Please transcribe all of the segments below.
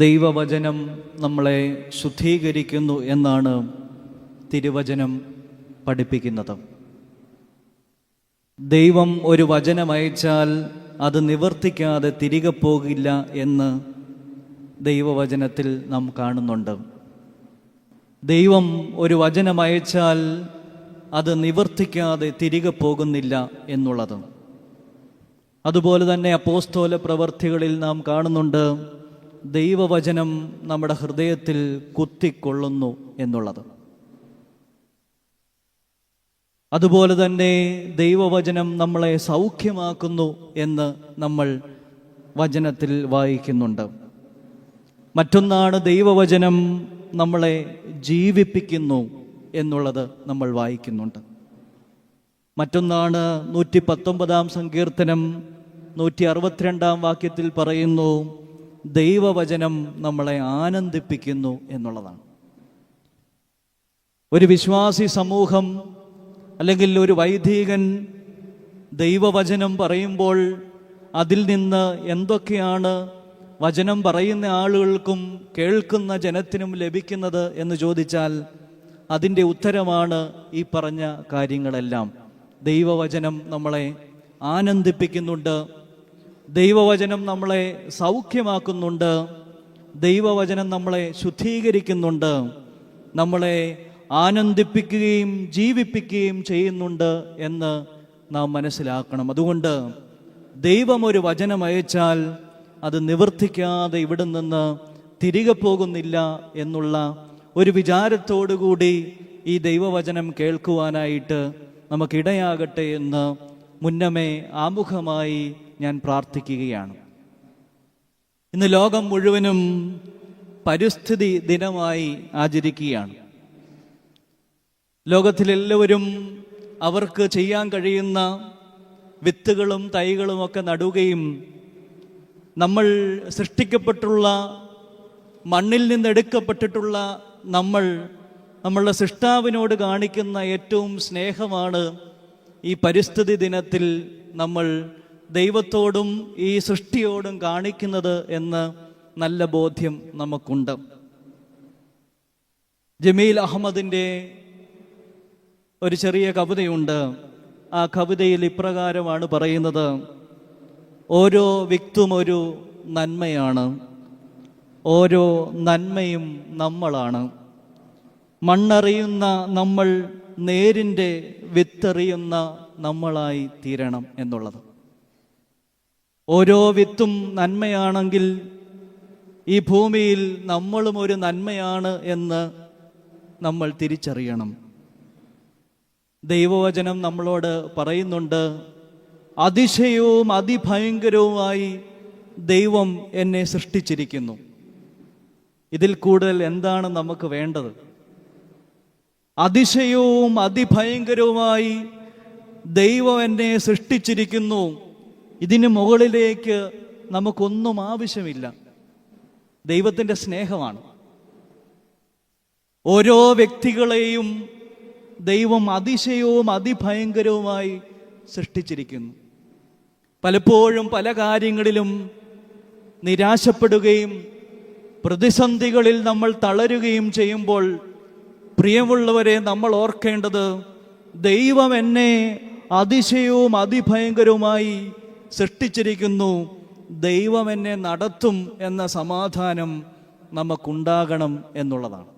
ദൈവവചനം നമ്മളെ ശുദ്ധീകരിക്കുന്നു എന്നാണ് തിരുവചനം പഠിപ്പിക്കുന്നത്. ദൈവം ഒരു വചനം അയച്ചാൽ അത് നിവർത്തിക്കാതെ തിരികെ പോകില്ല എന്ന് ദൈവവചനത്തിൽ നാം കാണുന്നുണ്ട്. ദൈവം ഒരു വചനം അയച്ചാൽ അത് നിവർത്തിക്കാതെ തിരികെ പോകുന്നില്ല എന്നുള്ളത്. അതുപോലെ തന്നെ അപ്പോസ്തല പ്രവർത്തികളിൽ നാം കാണുന്നുണ്ട് ദൈവവചനം നമ്മുടെ ഹൃദയത്തിൽ കുത്തിക്കൊള്ളുന്നു എന്നുള്ളത്. അതുപോലെ തന്നെ ദൈവവചനം നമ്മളെ സൗഖ്യമാക്കുന്നു എന്ന് നമ്മൾ വചനത്തിൽ വായിക്കുന്നുണ്ട്. മറ്റൊന്നാണ് ദൈവവചനം നമ്മളെ ജീവിപ്പിക്കുന്നു എന്നുള്ളത് നമ്മൾ വായിക്കുന്നുണ്ട്. മറ്റൊന്നാണ് 119 സങ്കീർത്തനം 162 വാക്യത്തിൽ പറയുന്നു ദൈവവചനം നമ്മളെ ആനന്ദിപ്പിക്കുന്നു എന്നുള്ളതാണ്. ഒരു വിശ്വാസി സമൂഹം അല്ലെങ്കിൽ ഒരു വൈദികൻ ദൈവവചനം പറയുമ്പോൾ അതിൽ നിന്ന് എന്തൊക്കെയാണ് വചനം പറയുന്ന ആളുകൾക്കും കേൾക്കുന്ന ജനത്തിനും ലഭിക്കുന്നത് എന്ന് ചോദിച്ചാൽ അതിൻ്റെ ഉത്തരമാണ് ഈ പറഞ്ഞ കാര്യങ്ങളെല്ലാം. ദൈവവചനം നമ്മളെ ആനന്ദിപ്പിക്കുന്നുണ്ട്, ദൈവവചനം നമ്മളെ സൗഖ്യമാക്കുന്നുണ്ട്, ദൈവവചനം നമ്മളെ ശുദ്ധീകരിക്കുന്നുണ്ട്, നമ്മളെ ആനന്ദിപ്പിക്കുകയും ജീവിപ്പിക്കുകയും ചെയ്യുന്നുണ്ട് എന്ന് നാം മനസ്സിലാക്കണം. അതുകൊണ്ട് ദൈവം ഒരു വചനം അയച്ചാൽ അത് നിവർത്തിക്കാതെ ഇവിടെ നിന്ന് തിരികെ പോകുന്നില്ല എന്നുള്ള ഒരു വിചാരത്തോടുകൂടി ഈ ദൈവവചനം കേൾക്കുവാനായിട്ട് നമുക്കിടയാകട്ടെ എന്ന് മുന്നമേ ആമുഖമായി ഞാൻ പ്രാർത്ഥിക്കുകയാണ്. ഇന്ന് ലോകം മുഴുവനും പരിസ്ഥിതി ദിനമായി ആചരിക്കുകയാണ്. ലോകത്തിലെല്ലാവരും അവർക്ക് ചെയ്യാൻ കഴിയുന്ന വിത്തുകളും തൈകളുമൊക്കെ നടുകയും നമ്മൾ സൃഷ്ടിക്കപ്പെട്ടുള്ള മണ്ണിൽ നിന്നെടുക്കപ്പെട്ടിട്ടുള്ള നമ്മളുടെ സൃഷ്ടാവിനോട് കാണിക്കുന്ന ഏറ്റവും സ്നേഹമാണ് ഈ പരിസ്ഥിതി ദിനത്തിൽ നമ്മൾ ദൈവത്തോടും ഈ സൃഷ്ടിയോടും കാണിക്കുന്നത് എന്ന് നല്ല ബോധ്യം നമുക്കുണ്ട്. ജമീൽ അഹമ്മദിൻ്റെ ഒരു ചെറിയ കവിതയുണ്ട്. ആ കവിതയിൽ ഇപ്രകാരമാണ് പറയുന്നത്: ഓരോ വിത്തും ഒരു നന്മയാണ്, ഓരോ നന്മയും നമ്മളാണ്. മണ്ണറിയുന്ന നമ്മൾ നേരിൻ്റെ വിത്തെറിയുന്ന നമ്മളായി തീരണം എന്നുള്ളത്. ഓരോ വിത്തും നന്മയാണെങ്കിൽ ഈ ഭൂമിയിൽ നമ്മളും ഒരു നന്മയാണ് എന്ന് നമ്മൾ തിരിച്ചറിയണം. ദൈവവചനം നമ്മളോട് പറയുന്നുണ്ട്, അതിശയവും അതിഭയങ്കരവുമായി ദൈവം എന്നെ സൃഷ്ടിച്ചിരിക്കുന്നു. ഇതിൽ കൂടുതൽ എന്താണ് നമുക്ക് വേണ്ടത്? അതിശയവും അതിഭയങ്കരവുമായി ദൈവം എന്നെ സൃഷ്ടിച്ചിരിക്കുന്നു. ഇതിന് മുകളിലേക്ക് നമുക്കൊന്നും ആവശ്യമില്ല. ദൈവത്തിൻ്റെ സ്നേഹമാണ്. ഓരോ വ്യക്തികളെയും ദൈവം അതിശയവും അതിഭയങ്കരവുമായി സൃഷ്ടിച്ചിരിക്കുന്നു. പലപ്പോഴും പല കാര്യങ്ങളിലും നിരാശപ്പെടുകയും പ്രതിസന്ധികളിൽ നമ്മൾ തളരുകയും ചെയ്യുമ്പോൾ പ്രിയമുള്ളവരെ, നമ്മൾ ഓർക്കേണ്ടത് ദൈവം എന്നെ അതിശയവും അതിഭയങ്കരവുമായി സൃഷ്ടിച്ചിരിക്കുന്നു, ദൈവം എന്നെ നടത്തും എന്ന സമാധാനം നമുക്കുണ്ടാകണം എന്നുള്ളതാണ്.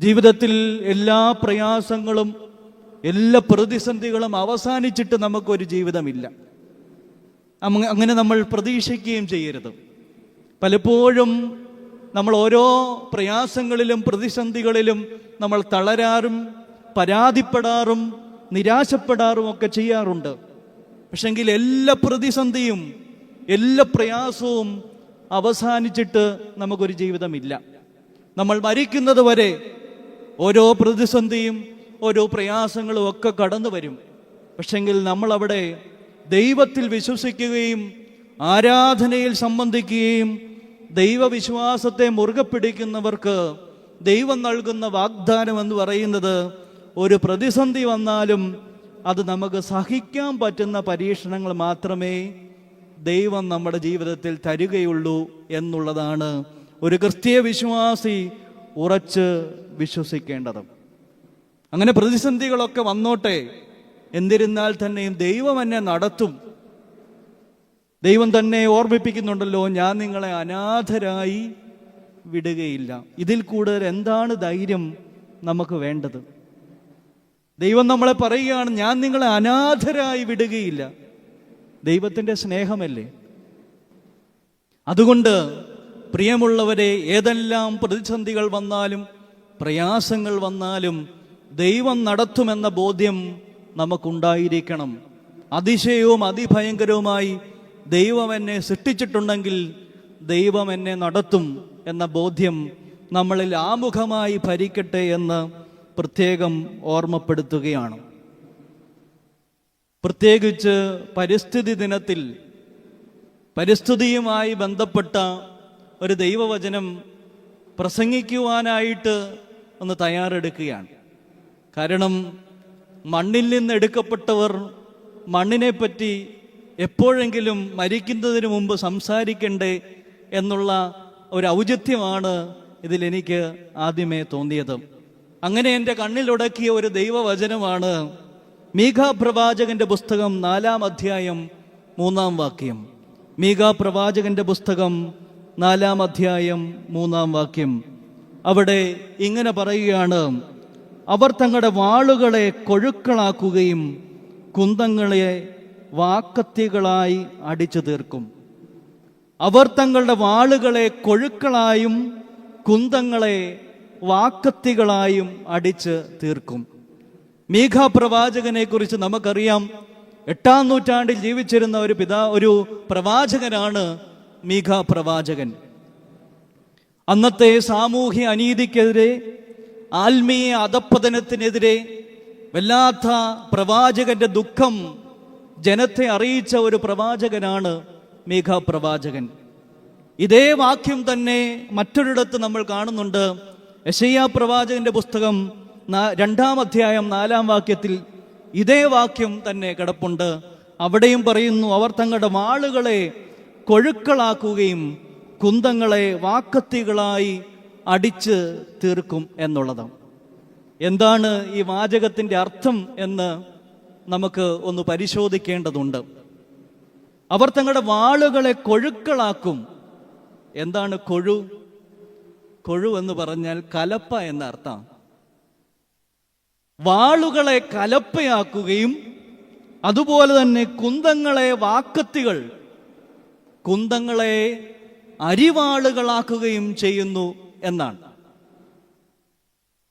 ജീവിതത്തിൽ എല്ലാ പ്രയാസങ്ങളും എല്ലാ പ്രതിസന്ധികളും അവസാനിച്ചിട്ട് നമുക്കൊരു ജീവിതമില്ല. അങ്ങനെ നമ്മൾ പ്രതീക്ഷിക്കുകയും ചെയ്യരുത്. പലപ്പോഴും നമ്മൾ ഓരോ പ്രയാസങ്ങളിലും പ്രതിസന്ധികളിലും നമ്മൾ തളരാറും പരാതിപ്പെടാറും നിരാശപ്പെടാറും ഒക്കെ ചെയ്യാറുണ്ട്. പക്ഷെങ്കിൽ എല്ലാ പ്രതിസന്ധിയും എല്ലാ പ്രയാസവും അവസാനിച്ചിട്ട് നമുക്കൊരു ജീവിതമില്ല. നമ്മൾ മരിക്കുന്നത് വരെ ഓരോ പ്രതിസന്ധിയും ഓരോ പ്രയാസങ്ങളും ഒക്കെ കടന്നു വരും. പക്ഷെങ്കിൽ നമ്മളവിടെ ദൈവത്തിൽ വിശ്വസിക്കുകയും ആരാധനയിൽ സംബന്ധിക്കുകയും ദൈവവിശ്വാസത്തെ മുറുകെ പിടിക്കുന്നവർക്ക് ദൈവം നൽകുന്ന വാഗ്ദാനം എന്ന് പറയുന്നത് ഒരു പ്രതിസന്ധി വന്നാലും അത് നമുക്ക് സഹിക്കാൻ പറ്റുന്ന പരീക്ഷണങ്ങൾ മാത്രമേ ദൈവം നമ്മുടെ ജീവിതത്തിൽ തരികയുള്ളൂ എന്നുള്ളതാണ് ഒരു ക്രിസ്തീയ വിശ്വാസി ഉറച്ച് വിശ്വസിക്കേണ്ടത്. അങ്ങനെ പ്രതിസന്ധികളൊക്കെ വന്നോട്ടെ, എന്നിരുന്നാൽ തന്നെയും ദൈവം എന്നെ നടത്തും. ദൈവം തന്നെ ഓർമ്മിപ്പിക്കുന്നുണ്ടല്ലോ, ഞാൻ നിങ്ങളെ അനാഥരായി വിടുകയില്ല. ഇതിൽ കൂടുതൽ എന്താണ് ധൈര്യം നമുക്ക് വേണ്ടത്? ദൈവം നമ്മളെ പറയുകയാണ്, ഞാൻ നിങ്ങളെ അനാഥരായി വിടുകയില്ല. ദൈവത്തിൻ്റെ സ്നേഹമല്ലേ? അതുകൊണ്ട് പ്രിയമുള്ളവരെ, ഏതെല്ലാം പ്രതിസന്ധികൾ വന്നാലും പ്രയാസങ്ങൾ വന്നാലും ദൈവം നടത്തുമെന്ന ബോധ്യം നമുക്കുണ്ടായിരിക്കണം. അതിശയവും അതിഭയങ്കരവുമായി ദൈവം എന്നെ സൃഷ്ടിച്ചിട്ടുണ്ടെങ്കിൽ ദൈവം എന്നെ നടത്തും എന്ന ബോധ്യം നമ്മളിൽ ആമുഖമായി ഭരിക്കട്ടെ എന്ന് പ്രത്യേകം ഓർമ്മപ്പെടുത്തുകയാണ്. പ്രത്യേകിച്ച് പരിസ്ഥിതി ദിനത്തിൽ പരിസ്ഥിതിയുമായി ബന്ധപ്പെട്ട ഒരു ദൈവവചനം പ്രസംഗിക്കുവാനായിട്ട് ഒന്ന് തയ്യാറെടുക്കുകയാണ്. കാരണം മണ്ണിൽ നിന്ന് എടുക്കപ്പെട്ടവർ മണ്ണിനെപ്പറ്റി എപ്പോഴെങ്കിലും മരിക്കുന്നതിന് മുമ്പ് സംസാരിക്കണ്ടേ എന്നുള്ള ഒരു ഔചിത്യമാണ് ഇതിലെനിക്ക് ആദ്യമേ തോന്നിയത്. അങ്ങനെ എൻ്റെ കണ്ണിലുടക്കിയ ഒരു ദൈവവചനമാണ് മീഖാ പ്രവാചകന്റെ പുസ്തകം 4-ാം അധ്യായം 3-ാം വാക്യം. മീഖാ പ്രവാചകന്റെ പുസ്തകം 4-ാം അധ്യായം 3-ാം വാക്യം. അവിടെ ഇങ്ങനെ പറയുകയാണ്, അവർ തങ്ങളുടെ വാളുകളെ കൊഴുക്കളാക്കുകയും കുന്തങ്ങളെ വാക്കത്തികളായി അടിച്ചു തീർക്കും. അവർ തങ്ങളുടെ വാളുകളെ കൊഴുക്കളായും കുന്തങ്ങളെ വാക്കത്തികളായും അടിച്ച് തീർക്കും. മീഖാ പ്രവാചകനെ കുറിച്ച് നമുക്കറിയാം. 8-ാം നൂറ്റാണ്ടിൽ ജീവിച്ചിരുന്ന ഒരു പ്രവാചകനാണ് മീഖാ പ്രവാചകൻ. അന്നത്തെ സാമൂഹ്യ അനീതിക്കെതിരെ, ആത്മീയ അധപ്പതനത്തിനെതിരെ വല്ലാത്ത പ്രവാചകന്റെ ദുഃഖം ജനത്തെ അറിയിച്ച ഒരു പ്രവാചകനാണ് മീഖാ പ്രവാചകൻ. ഇതേ വാക്യം തന്നെ മറ്റൊരിടത്ത് നമ്മൾ കാണുന്നുണ്ട്. യെശയ്യാ പ്രവാചകന്റെ പുസ്തകം 2-ാം അധ്യായം 4-ാം വാക്യത്തിൽ ഇതേ വാക്യം തന്നെ കിടപ്പുണ്ട്. അവിടെയും പറയുന്നു, അവർ തങ്ങളുടെ വാളുകളെ കൊഴുക്കളാക്കുകയും കുന്തങ്ങളെ വാക്കത്തികളായി അടിച്ച് തീർക്കും എന്നുള്ളത്. എന്താണ് ഈ വാചകത്തിൻ്റെ അർത്ഥം എന്ന് നമുക്ക് ഒന്ന് പരിശോധിക്കേണ്ടതുണ്ട്. അവർ തങ്ങളുടെ വാളുകളെ കൊഴുക്കളാക്കും. എന്താണ് കൊഴു? കൊഴു എന്ന് പറഞ്ഞാൽ കലപ്പ എന്ന അർത്ഥം. വാളുകളെ കലപ്പയാക്കുകയും അതുപോലെ തന്നെ കുന്തങ്ങളെ വാക്കത്തികൾ, കുന്തങ്ങളെ അരിവാളുകളാക്കുകയും ചെയ്യുന്നു എന്നാണ്.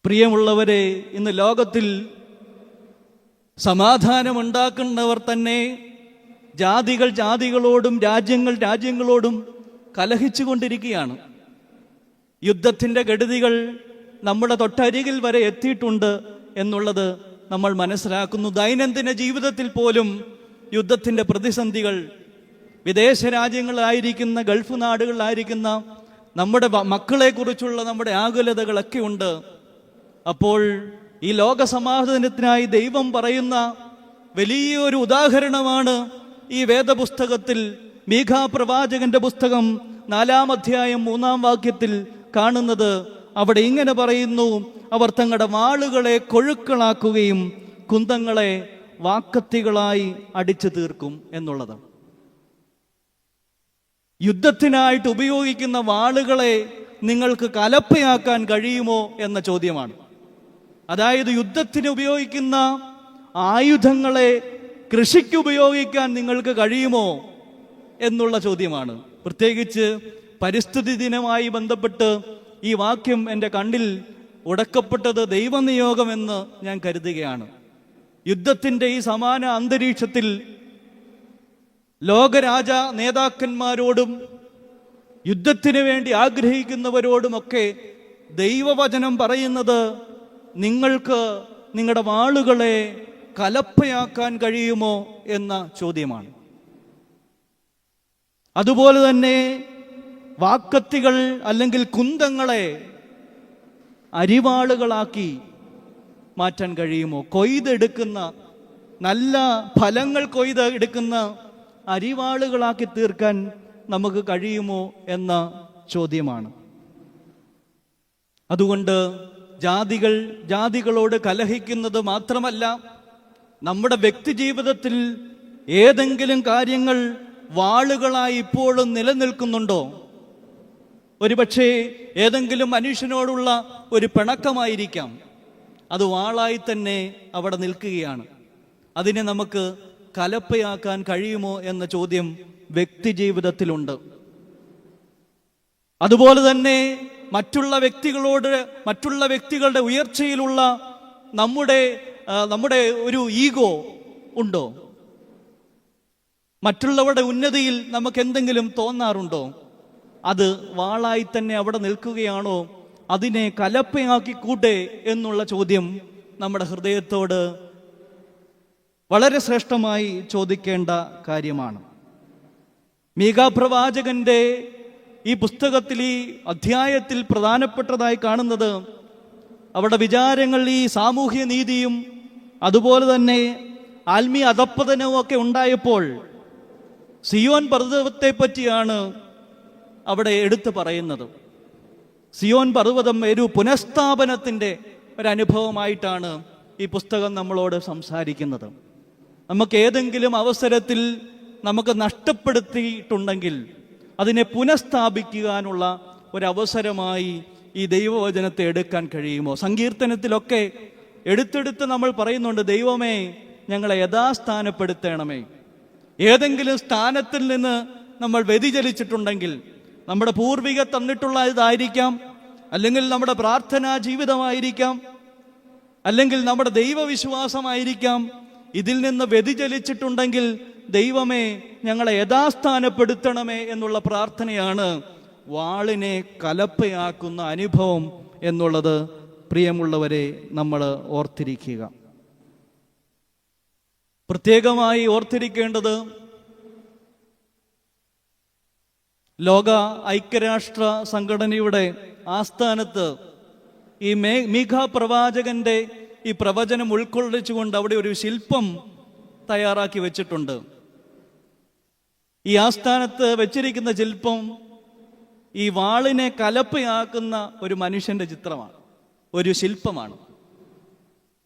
പ്രിയമുള്ളവരെ, ഇന്ന് ലോകത്തിൽ സമാധാനമുണ്ടാക്കുന്നവർ തന്നെ ജാതികൾ ജാതികളോടും രാജ്യങ്ങൾ രാജ്യങ്ങളോടും കലഹിച്ചു കൊണ്ടിരിക്കുകയാണ്. യുദ്ധത്തിൻ്റെ കെടുതികൾ നമ്മുടെ തൊട്ടരികിൽ വരെ എത്തിയിട്ടുണ്ട് എന്നുള്ളത് നമ്മൾ മനസ്സിലാക്കുന്നു. ദൈനംദിന ജീവിതത്തിൽ പോലും യുദ്ധത്തിൻ്റെ പ്രതിസന്ധികൾ, വിദേശ രാജ്യങ്ങളായിരിക്കുന്ന, ഗൾഫ് നാടുകളിലായിരിക്കുന്ന നമ്മുടെ മക്കളെക്കുറിച്ചുള്ള നമ്മുടെ ആകുലതകളൊക്കെ ഉണ്ട്. അപ്പോൾ ഈ ലോക സമാധാനത്തിനായി ദൈവം പറയുന്ന വലിയൊരു ഉദാഹരണമാണ് ഈ വേദപുസ്തകത്തിൽ മീഖാ പ്രവാചകന്റെ പുസ്തകം 4-ാം അധ്യായം 3-ാം വാക്യത്തിൽ കാണുന്നത്. അവിടെ ഇങ്ങനെ പറയുന്നു, അവർ തങ്ങളുടെ വാളുകളെ കൊഴുക്കളാക്കുകയും കുന്തങ്ങളെ വാക്കത്തികളായി അടിച്ചു തീർക്കും എന്നുള്ളത്. യുദ്ധത്തിനായിട്ട് ഉപയോഗിക്കുന്ന വാളുകളെ നിങ്ങൾക്ക് കലപ്പയാക്കാൻ കഴിയുമോ എന്ന ചോദ്യമാണ്. അതായത് യുദ്ധത്തിന് ഉപയോഗിക്കുന്ന ആയുധങ്ങളെ കൃഷിക്ക് ഉപയോഗിക്കാൻ നിങ്ങൾക്ക് കഴിയുമോ എന്നുള്ള ചോദ്യമാണ്. പ്രത്യേകിച്ച് പരിസ്ഥിതി ദിനമായി ബന്ധപ്പെട്ട് ഈ വാക്യം എൻ്റെ കണ്ണിൽ ഉടക്കപ്പെട്ടത് ദൈവനിയോഗമെന്ന് ഞാൻ കരുതുകയാണ്. യുദ്ധത്തിൻ്റെ ഈ സമാന അന്തരീക്ഷത്തിൽ ലോകരാജ നേതാക്കന്മാരോടും യുദ്ധത്തിന് വേണ്ടി ആഗ്രഹിക്കുന്നവരോടുമൊക്കെ ദൈവവചനം പറയുന്നത്, നിങ്ങൾക്ക് നിങ്ങളുടെ വാളുകളെ കലപ്പയാക്കാൻ കഴിയുമോ എന്ന ചോദ്യമാണ്. അതുപോലെ തന്നെ വാക്കത്തികൾ അല്ലെങ്കിൽ കുന്തങ്ങളെ അരിവാളുകളാക്കി മാറ്റാൻ കഴിയുമോ? കൊയ്തെടുക്കുന്ന, നല്ല ഫലങ്ങൾ കൊയ്തെടുക്കുന്ന അരിവാളുകളാക്കി തീർക്കാൻ നമുക്ക് കഴിയുമോ എന്ന ചോദ്യമാണ്. അതുകൊണ്ട് ജാതികളോട് കലഹിക്കുന്നത് മാത്രമല്ല, നമ്മുടെ വ്യക്തിജീവിതത്തിൽ ഏതെങ്കിലും കാര്യങ്ങൾ വാളുകളായി ഇപ്പോഴും നിലനിൽക്കുന്നുണ്ടോ? ഒരുപക്ഷെ ഏതെങ്കിലും മനുഷ്യനോടുള്ള ഒരു പിണക്കമായിരിക്കാം, അത് വാളായി തന്നെ അവിടെ നിൽക്കുകയാണ്. അതിനെ നമുക്ക് കലപ്പയാക്കാൻ കഴിയുമോ എന്ന ചോദ്യം വ്യക്തിജീവിതത്തിലുണ്ട്. അതുപോലെ തന്നെ മറ്റുള്ള വ്യക്തികളുടെ ഉയർച്ചയിലുള്ള നമ്മുടെ ഒരു ഈഗോ ഉണ്ടോ? മറ്റുള്ളവരുടെ ഉന്നതിയിൽ നമുക്ക് എന്തെങ്കിലും തോന്നാറുണ്ടോ? അത് വാളായി തന്നെ അവിടെ നിൽക്കുകയാണോ? അതിനെ കലപ്പയാക്കി കൂട്ടെ എന്നുള്ള ചോദ്യം നമ്മുടെ ഹൃദയത്തോട് വളരെ ശ്രേഷ്ഠമായി ചോദിക്കേണ്ട കാര്യമാണ്. മീകാ പ്രവാചകന്റെ ഈ പുസ്തകത്തിൽ, ഈ അധ്യായത്തിൽ പ്രധാനപ്പെട്ടതായി കാണുന്നത് അവിടെ വിചാരങ്ങൾ, ഈ സാമൂഹ്യ നീതിയും അതുപോലെ തന്നെ ആത്മീയ അധപ്പതനവും ഒക്കെ ഉണ്ടായപ്പോൾ സിയോൻ പർവ്വതത്തെ പറ്റിയാണ് അവിടെ എടുത്തു പറയുന്നത്. സിയോൻ പർവ്വതം ഒരു പുനഃസ്ഥാപനത്തിൻ്റെ ഒരനുഭവമായിട്ടാണ് ഈ പുസ്തകം നമ്മളോട് സംസാരിക്കുന്നത്. നമുക്ക് ഏതെങ്കിലും അവസരത്തിൽ നമുക്ക് നഷ്ടപ്പെടുത്തിയിട്ടുണ്ടെങ്കിൽ അതിനെ പുനഃസ്ഥാപിക്കാനുള്ള ഒരവസരമായി ഈ ദൈവവചനത്തെ എടുക്കാൻ കഴിയുമോ? സങ്കീർത്തനത്തിലൊക്കെ എടുത്തെടുത്ത് നമ്മൾ പറയുന്നുണ്ട്, ദൈവമേ ഞങ്ങളെ യഥാസ്ഥാനപ്പെടുത്തണമേ. ഏതെങ്കിലും സ്ഥാനത്തിൽ നിന്ന് നമ്മൾ വ്യതിചലിച്ചിട്ടുണ്ടെങ്കിൽ, നമ്മുടെ പൂർവികർ തന്നിട്ടുള്ള ഇതായിരിക്കാം, അല്ലെങ്കിൽ നമ്മുടെ പ്രാർത്ഥനാ ജീവിതമായിരിക്കാം, അല്ലെങ്കിൽ നമ്മുടെ ദൈവവിശ്വാസമായിരിക്കാം, ഇതിൽ നിന്ന് വ്യതിചലിച്ചിട്ടുണ്ടെങ്കിൽ ദൈവമേ ഞങ്ങളെ യഥാസ്ഥാനപ്പെടുത്തണമേ എന്നുള്ള പ്രാർത്ഥനയാണ് വാളിനെ കലപ്പയാക്കുന്ന അനുഭവം എന്നുള്ളത്. പ്രിയമുള്ളവരെ, നമ്മൾ ഓർത്തിരിക്കുക. പ്രത്യേകമായി ഓർത്തിരിക്കേണ്ടത്, ലോക ഐക്യരാഷ്ട്ര സംഘടനയുടെ ആസ്ഥാനത്ത് ഈ മീഖാ പ്രവാചകന്റെ ഈ പ്രവചനം ഉൾക്കൊള്ളിച്ചുകൊണ്ട് അവിടെ ഒരു ശില്പം തയ്യാറാക്കി വെച്ചിട്ടുണ്ട്. ഈ ആസ്ഥാനത്ത് വെച്ചിരിക്കുന്ന ശില്പം ഈ വാളിനെ കലപ്പയാക്കുന്ന ഒരു മനുഷ്യന്റെ ചിത്രമാണ്, ഒരു ശില്പമാണ്.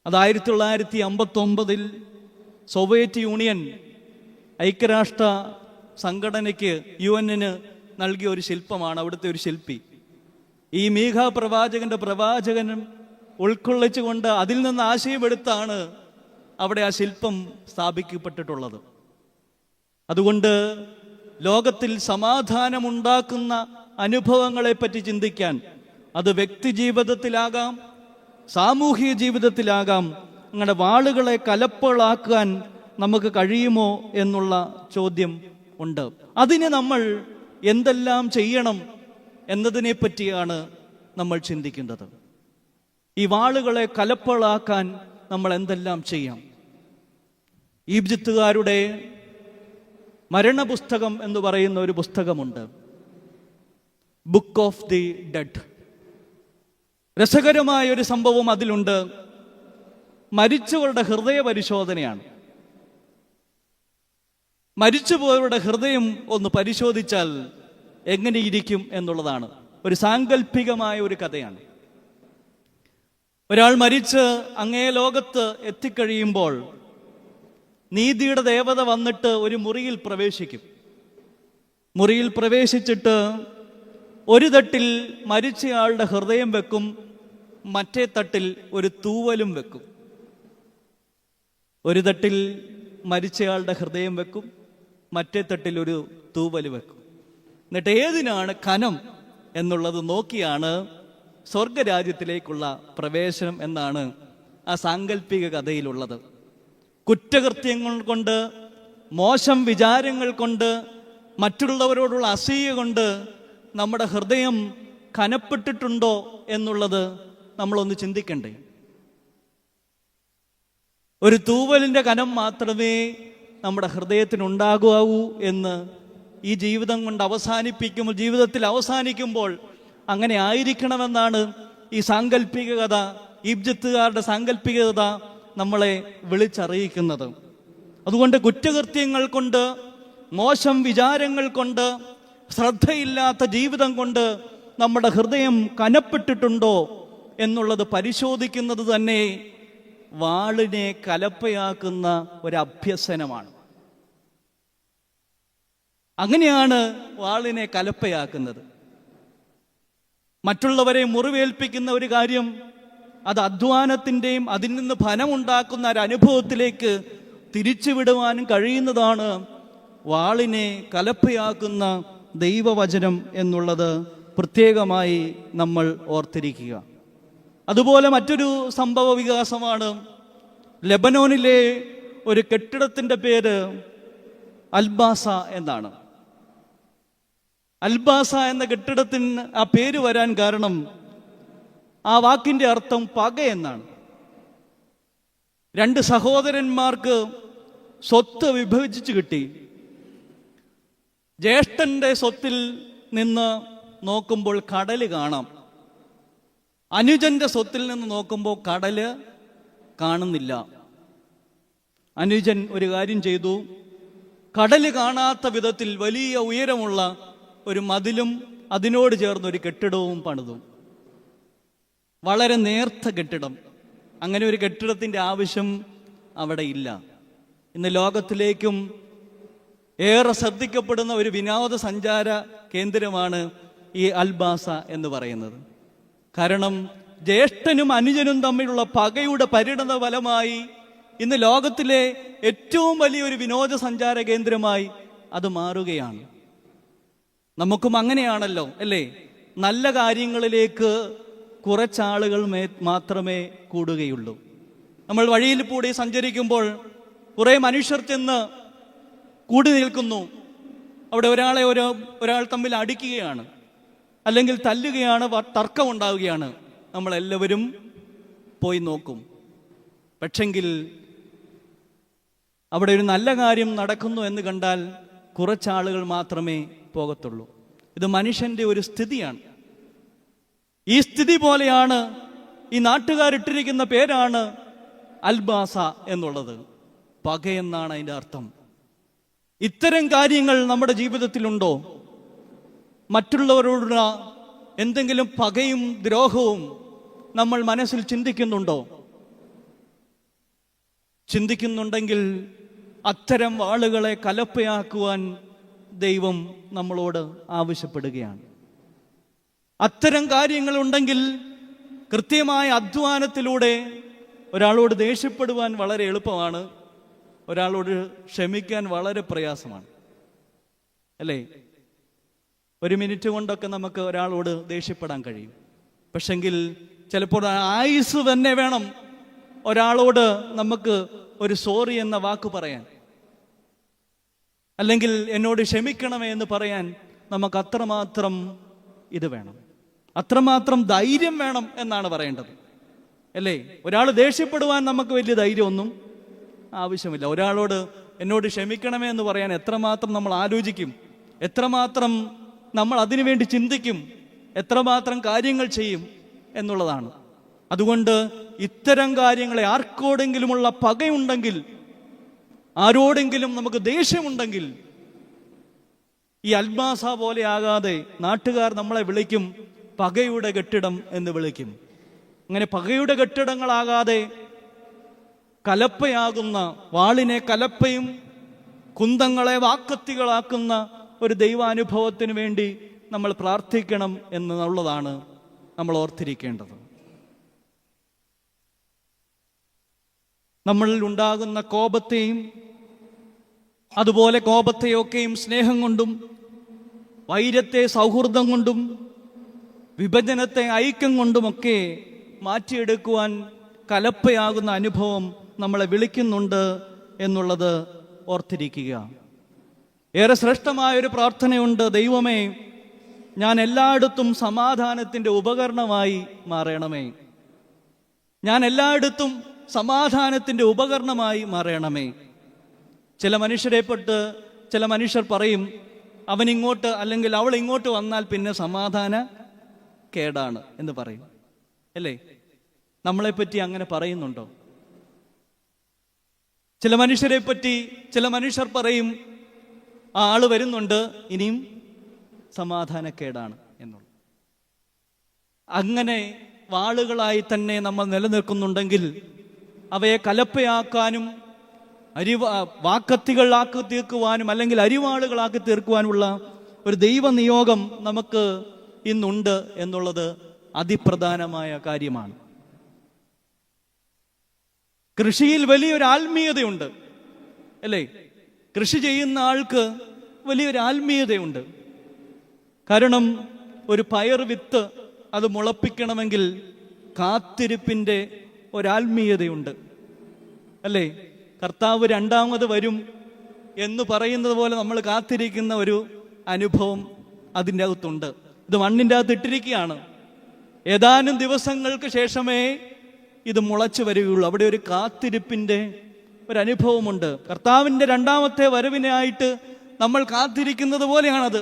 അത് 1959 സോവിയറ്റ് യൂണിയൻ ഐക്യരാഷ്ട്ര സംഘടനയ്ക്ക് UN-ന് നൽകിയ ഒരു ശില്പമാണ് അവിടുത്തെ ഒരു ശില്പി. ഈ മീഖാ പ്രവാചകന്റെ പ്രവാചകനും ഉൾക്കൊള്ളിച്ചുകൊണ്ട് അതിൽ നിന്ന് ആശയമെടുത്താണ് അവിടെ ആ ശില്പം സ്ഥാപിക്കപ്പെട്ടിട്ടുള്ളത്. അതുകൊണ്ട് ലോകത്തിൽ സമാധാനമുണ്ടാക്കുന്ന അനുഭവങ്ങളെ പറ്റി ചിന്തിക്കാൻ, അത് വ്യക്തി ജീവിതത്തിലാകാം, സാമൂഹിക ജീവിതത്തിലാകാം, അങ്ങനെ വാളുകളെ കലപ്പുകളാക്കാൻ നമുക്ക് കഴിയുമോ എന്നുള്ള ചോദ്യം ഉണ്ട്. അതിന് നമ്മൾ എന്തെല്ലാം ചെയ്യണം എന്നതിനെ പറ്റിയാണ് നമ്മൾ ചിന്തിക്കേണ്ടത്. ഈ വാളുകളെ കലപ്പുകളാക്കാൻ നമ്മൾ എന്തെല്ലാം ചെയ്യാം? ഈജിപ്തുകാരുടെ മരണപുസ്തകം എന്ന് പറയുന്ന ഒരു പുസ്തകമുണ്ട്, ബുക്ക് ഓഫ് ദി ഡെഡ്. രസകരമായ ഒരു സംഭവം അതിലുണ്ട്. മരിച്ചവരുടെ ഹൃദയ പരിശോധനയാണ്. മരിച്ചുപോയവരുടെ ഹൃദയം ഒന്ന് പരിശോധിച്ചാൽ എങ്ങനെയിരിക്കും എന്നുള്ളതാണ്. ഒരു സാങ്കല്പികമായ ഒരു കഥയാണ്. ഒരാൾ മരിച്ച് അങ്ങേ ലോകത്ത് എത്തിക്കഴിയുമ്പോൾ നീതിയുടെ ദേവത വന്നിട്ട് ഒരു മുറിയിൽ പ്രവേശിക്കും. മുറിയിൽ പ്രവേശിച്ചിട്ട് ഒരു തട്ടിൽ മരിച്ചയാളുടെ ഹൃദയം വെക്കും, മറ്റേ തട്ടിൽ ഒരു തൂവലും വെക്കും. ഒരു തട്ടിൽ മരിച്ചയാളുടെ ഹൃദയം വെക്കും, മറ്റേ തട്ടിൽ ഒരു തൂവല് വെക്കും. എന്നിട്ട് ഏതിനാണ് കനം എന്നുള്ളത് നോക്കിയാണ് സ്വർഗരാജ്യത്തിലേക്കുള്ള പ്രവേശനം എന്നാണ് ആ സാങ്കല്പിക കഥയിലുള്ളത്. കുറ്റകൃത്യങ്ങൾ കൊണ്ട്, മോശം വിചാരങ്ങൾ കൊണ്ട്, മറ്റുള്ളവരോടുള്ള അസൂയ കൊണ്ട് നമ്മുടെ ഹൃദയം കനപ്പെട്ടിട്ടുണ്ടോ എന്നുള്ളത് നമ്മളൊന്ന് ചിന്തിക്കണ്ടേ? ഒരു തൂവലിൻ്റെ കനം മാത്രമേ നമ്മുടെ ഹൃദയത്തിനുണ്ടാകാവൂ എന്ന് ഈ ജീവിതം കൊണ്ട് ജീവിതത്തിൽ അവസാനിക്കുമ്പോൾ അങ്ങനെ ആയിരിക്കണമെന്നാണ് ഈ സാങ്കല്പിക കഥ, ഈജിപ്തുകാരുടെ സാങ്കല്പിക കഥ നമ്മളെ വിളിച്ചറിയിക്കുന്നത്. അതുകൊണ്ട് കുറ്റകൃത്യങ്ങൾ കൊണ്ട്, മോശം വിചാരങ്ങൾ കൊണ്ട്, ശ്രദ്ധയില്ലാത്ത ജീവിതം കൊണ്ട് നമ്മുടെ ഹൃദയം കനപ്പെട്ടിട്ടുണ്ടോ എന്നുള്ളത് പരിശോധിക്കുന്നത് തന്നെ വാളിനെ കലപ്പയാക്കുന്ന ഒരു അഭ്യസനമാണ്. അങ്ങനെയാണ് വാളിനെ കലപ്പയാക്കുന്നത്. മറ്റുള്ളവരെ മുറിവേൽപ്പിക്കുന്ന ഒരു കാര്യം, അത് അധ്വാനത്തിൻ്റെയും അതിൽ നിന്ന് ഫലമുണ്ടാക്കുന്ന ഒരു അനുഭവത്തിലേക്ക് തിരിച്ചുവിടുവാനും കഴിയുന്നതാണ് വാളിനെ കലപ്പയാക്കുന്ന ദൈവവചനം എന്നുള്ളത് പ്രത്യേകമായി നമ്മൾ ഓർത്തിരിക്കുക. അതുപോലെ മറ്റൊരു സംഭവ വികാസമാണ് ലെബനോനിലെ ഒരു കെട്ടിടത്തിൻ്റെ പേര് അൽബാസ എന്നാണ്. അൽബാസ എന്ന കെട്ടിടത്തിന് ആ പേര് വരാൻ കാരണം ആ വാക്കിൻ്റെ അർത്ഥം പക എന്നാണ്. രണ്ട് സഹോദരന്മാർക്ക് സ്വത്ത് വിഭജിച്ച് കിട്ടി. ജ്യേഷ്ഠന്റെ സ്വത്തിൽ നിന്ന് നോക്കുമ്പോൾ കടല് കാണാം, അനുജന്റെ സ്വത്തിൽ നിന്ന് നോക്കുമ്പോൾ കടല് കാണുന്നില്ല. അനുജൻ ഒരു കാര്യം ചെയ്തു, കടല് കാണാത്ത വിധത്തിൽ വലിയ ഉയരമുള്ള ഒരു മതിലും അതിനോട് ചേർന്നൊരു കെട്ടിടവും പണിതു. വളരെ നേർത്ത കെട്ടിടം. അങ്ങനെ ഒരു കെട്ടിടത്തിൻ്റെ ആവശ്യം അവിടെ ഇല്ല. ഇന്ന് ലോകത്തിലേക്കും ഏറെ ശ്രദ്ധിക്കപ്പെടുന്ന ഒരു വിനോദസഞ്ചാര കേന്ദ്രമാണ് ഈ അൽബാസ എന്ന് പറയുന്നത്. കാരണം ജ്യേഷ്ഠനും അനുജനും തമ്മിലുള്ള പകയുടെ പരിണത ഫലമായി ഇന്ന് ലോകത്തിലെ ഏറ്റവും വലിയൊരു വിനോദസഞ്ചാര കേന്ദ്രമായി അത് മാറുകയാണ്. നമുക്കും അങ്ങനെയാണല്ലോ അല്ലേ? നല്ല കാര്യങ്ങളിലേക്ക് കുറച്ചാളുകൾ മാത്രമേ കൂടുകയുള്ളൂ. നമ്മൾ വഴിയിൽ കൂടി സഞ്ചരിക്കുമ്പോൾ കുറേ മനുഷ്യർ ചെന്ന് കൂടി നിൽക്കുന്നു. അവിടെ ഒരാൾ തമ്മിൽ അടിക്കുകയാണ്, അല്ലെങ്കിൽ തല്ലുകയാണ്, തർക്കമുണ്ടാവുകയാണ്. നമ്മളെല്ലാവരും പോയി നോക്കും. പക്ഷെങ്കിൽ അവിടെ ഒരു നല്ല കാര്യം നടക്കുന്നു എന്ന് കണ്ടാൽ കുറച്ചാളുകൾ മാത്രമേ പോകത്തുള്ളൂ. ഇത് മനുഷ്യന്റെ ഒരു സ്ഥിതിയാണ്. ഈ സ്ഥിതി പോലെയാണ് ഈ നാട്ടുകാരിട്ടിരിക്കുന്ന പേരാണ് അൽബാസ എന്നുള്ളത്. പകയെന്നാണ് അതിൻ്റെ അർത്ഥം. ഇത്തരം കാര്യങ്ങൾ നമ്മുടെ ജീവിതത്തിലുണ്ടോ? മറ്റുള്ളവരോടുള്ള എന്തെങ്കിലും പകയും ദ്രോഹവും നമ്മൾ മനസ്സിൽ ചിന്തിക്കുന്നുണ്ടോ? ചിന്തിക്കുന്നുണ്ടെങ്കിൽ അത്തരം വാളുകളെ കലപ്പയാക്കുവാൻ ദൈവം നമ്മളോട് ആവശ്യപ്പെടുകയാണ്. അത്തരം കാര്യങ്ങളുണ്ടെങ്കിൽ കൃത്യമായ അധ്വാനത്തിലൂടെ ഒരാളോട് ദേഷ്യപ്പെടുവാൻ വളരെ എളുപ്പമാണ്, ഒരാളോട് ക്ഷമിക്കാൻ വളരെ പ്രയാസമാണ്, അല്ലേ? ഒരു മിനിറ്റ് കൊണ്ടൊക്കെ നമുക്ക് ഒരാളോട് ദേഷ്യപ്പെടാൻ കഴിയും. പക്ഷെങ്കിൽ ചിലപ്പോൾ ആയുസ് തന്നെ വേണം ഒരാളോട് നമുക്ക് ഒരു സോറി എന്ന വാക്ക് പറയാൻ, അല്ലെങ്കിൽ എന്നോട് ക്ഷമിക്കണമേ എന്ന് പറയാൻ നമുക്ക് അത്രമാത്രം ഇത് വേണം, അത്രമാത്രം ധൈര്യം വേണം എന്നാണ് പറയേണ്ടത്, അല്ലേ? ഒരാൾ ദേഷ്യപ്പെടുവാൻ നമുക്ക് വലിയ ധൈര്യമൊന്നും ആവശ്യമില്ല. ഒരാളോട് എന്നോട് ക്ഷമിക്കണമേ എന്ന് പറയാൻ എത്രമാത്രം നമ്മൾ ആലോചിക്കും, എത്രമാത്രം നമ്മൾ അതിനുവേണ്ടി ചിന്തിക്കും, എത്രമാത്രം കാര്യങ്ങൾ ചെയ്യും എന്നുള്ളതാണ്. അതുകൊണ്ട് ഇത്തരം കാര്യങ്ങളെ, ആർക്കോടെങ്കിലുമുള്ള പകയുണ്ടെങ്കിൽ, ആരോടെങ്കിലും നമുക്ക് ദേഷ്യമുണ്ടെങ്കിൽ, ഈ അൽബാസ പോലെ ആകാതെ നാട്ടുകാർ നമ്മളെ വിളിക്കും പകയുടെ കെട്ടിടം എന്ന് വിളിക്കും. അങ്ങനെ പകയുടെ കെട്ടിടങ്ങളാകാതെ കലപ്പയാകുന്ന, വാളിനെ കലപ്പയും കുന്തങ്ങളെ വാക്കത്തികളാക്കുന്ന ഒരു ദൈവാനുഭവത്തിന് വേണ്ടി നമ്മൾ പ്രാർത്ഥിക്കണം എന്നുള്ളതാണ് നമ്മൾ ഓർത്തിരിക്കേണ്ടത്. നമ്മളിൽ ഉണ്ടാകുന്ന കോപത്തെയും അതുപോലെ കോപത്തെയൊക്കെയും സ്നേഹം കൊണ്ടും, വൈരത്തെ സൗഹൃദം കൊണ്ടും, വിഭജനത്തെ ഐക്യം കൊണ്ടുമൊക്കെ മാറ്റിയെടുക്കുവാൻ കലപ്പയാകുന്ന അനുഭവം നമ്മളെ വിളിക്കുന്നുണ്ട് എന്നുള്ളത് ഓർത്തിരിക്കുക. ഏറെ ശ്രേഷ്ഠമായൊരു പ്രാർത്ഥനയുണ്ട്. ദൈവമേ, ഞാൻ എല്ലായിടത്തും സമാധാനത്തിൻ്റെ ഉപകരണമായി മാറണമേ. ഞാൻ എല്ലായിടത്തും സമാധാനത്തിൻ്റെ ഉപകരണമായി മാറണമേ. ചില മനുഷ്യർ പറയും, അവൻ ഇങ്ങോട്ട് അല്ലെങ്കിൽ അവൾ ഇങ്ങോട്ട് വന്നാൽ പിന്നെ സമാധാന കേടാണ് എന്ന് പറയും, അല്ലേ? നമ്മളെപ്പറ്റി അങ്ങനെ പറയുന്നുണ്ടോ? ചില മനുഷ്യർ പറയും, ആ ആള് വരുന്നുണ്ട്, ഇനിയും സമാധാനക്കേടാണ് എന്നുള്ളത്. അങ്ങനെ വാളുകളായി തന്നെ നമ്മൾ നിലനിൽക്കുന്നുണ്ടെങ്കിൽ അവയെ കലപ്പയാക്കാനും വാക്കത്തികളാക്കി തീർക്കുവാനും അല്ലെങ്കിൽ അരിവാളുകളാക്കി തീർക്കുവാനുള്ള ഒരു ദൈവനിയോഗം നമുക്ക് ഇന്നുണ്ട് എന്നുള്ളത് അതിപ്രധാനമായ കാര്യമാണ്. കൃഷിയിൽ വലിയൊരു ആത്മീയതയുണ്ട്, അല്ലേ? കൃഷി ചെയ്യുന്ന ആൾക്ക് വലിയൊരു ആത്മീയതയുണ്ട്. കാരണം ഒരു പയർ വിത്ത് അത് മുളപ്പിക്കണമെങ്കിൽ കാത്തിരിപ്പിൻ്റെ ഒരാത്മീയതയുണ്ട്, അല്ലേ? കർത്താവ് രണ്ടാമത് വരും എന്ന് പറയുന്നത് പോലെ നമ്മൾ കാത്തിരിക്കുന്ന ഒരു അനുഭവം അതിൻ്റെ അകത്തുണ്ട്. ഇത് മണ്ണിൻ്റെ അകത്ത് ഇട്ടിരിക്കുകയാണ്. ഏതാനും ദിവസങ്ങൾക്ക് ശേഷമേ ഇത് മുളച്ചു വരികയുള്ളൂ. അവിടെ ഒരു കാത്തിരിപ്പിൻ്റെ ഒരനുഭവമുണ്ട്. കർത്താവിൻ്റെ രണ്ടാമത്തെ വരവിനായിട്ട് നമ്മൾ കാത്തിരിക്കുന്നത് പോലെയാണത്.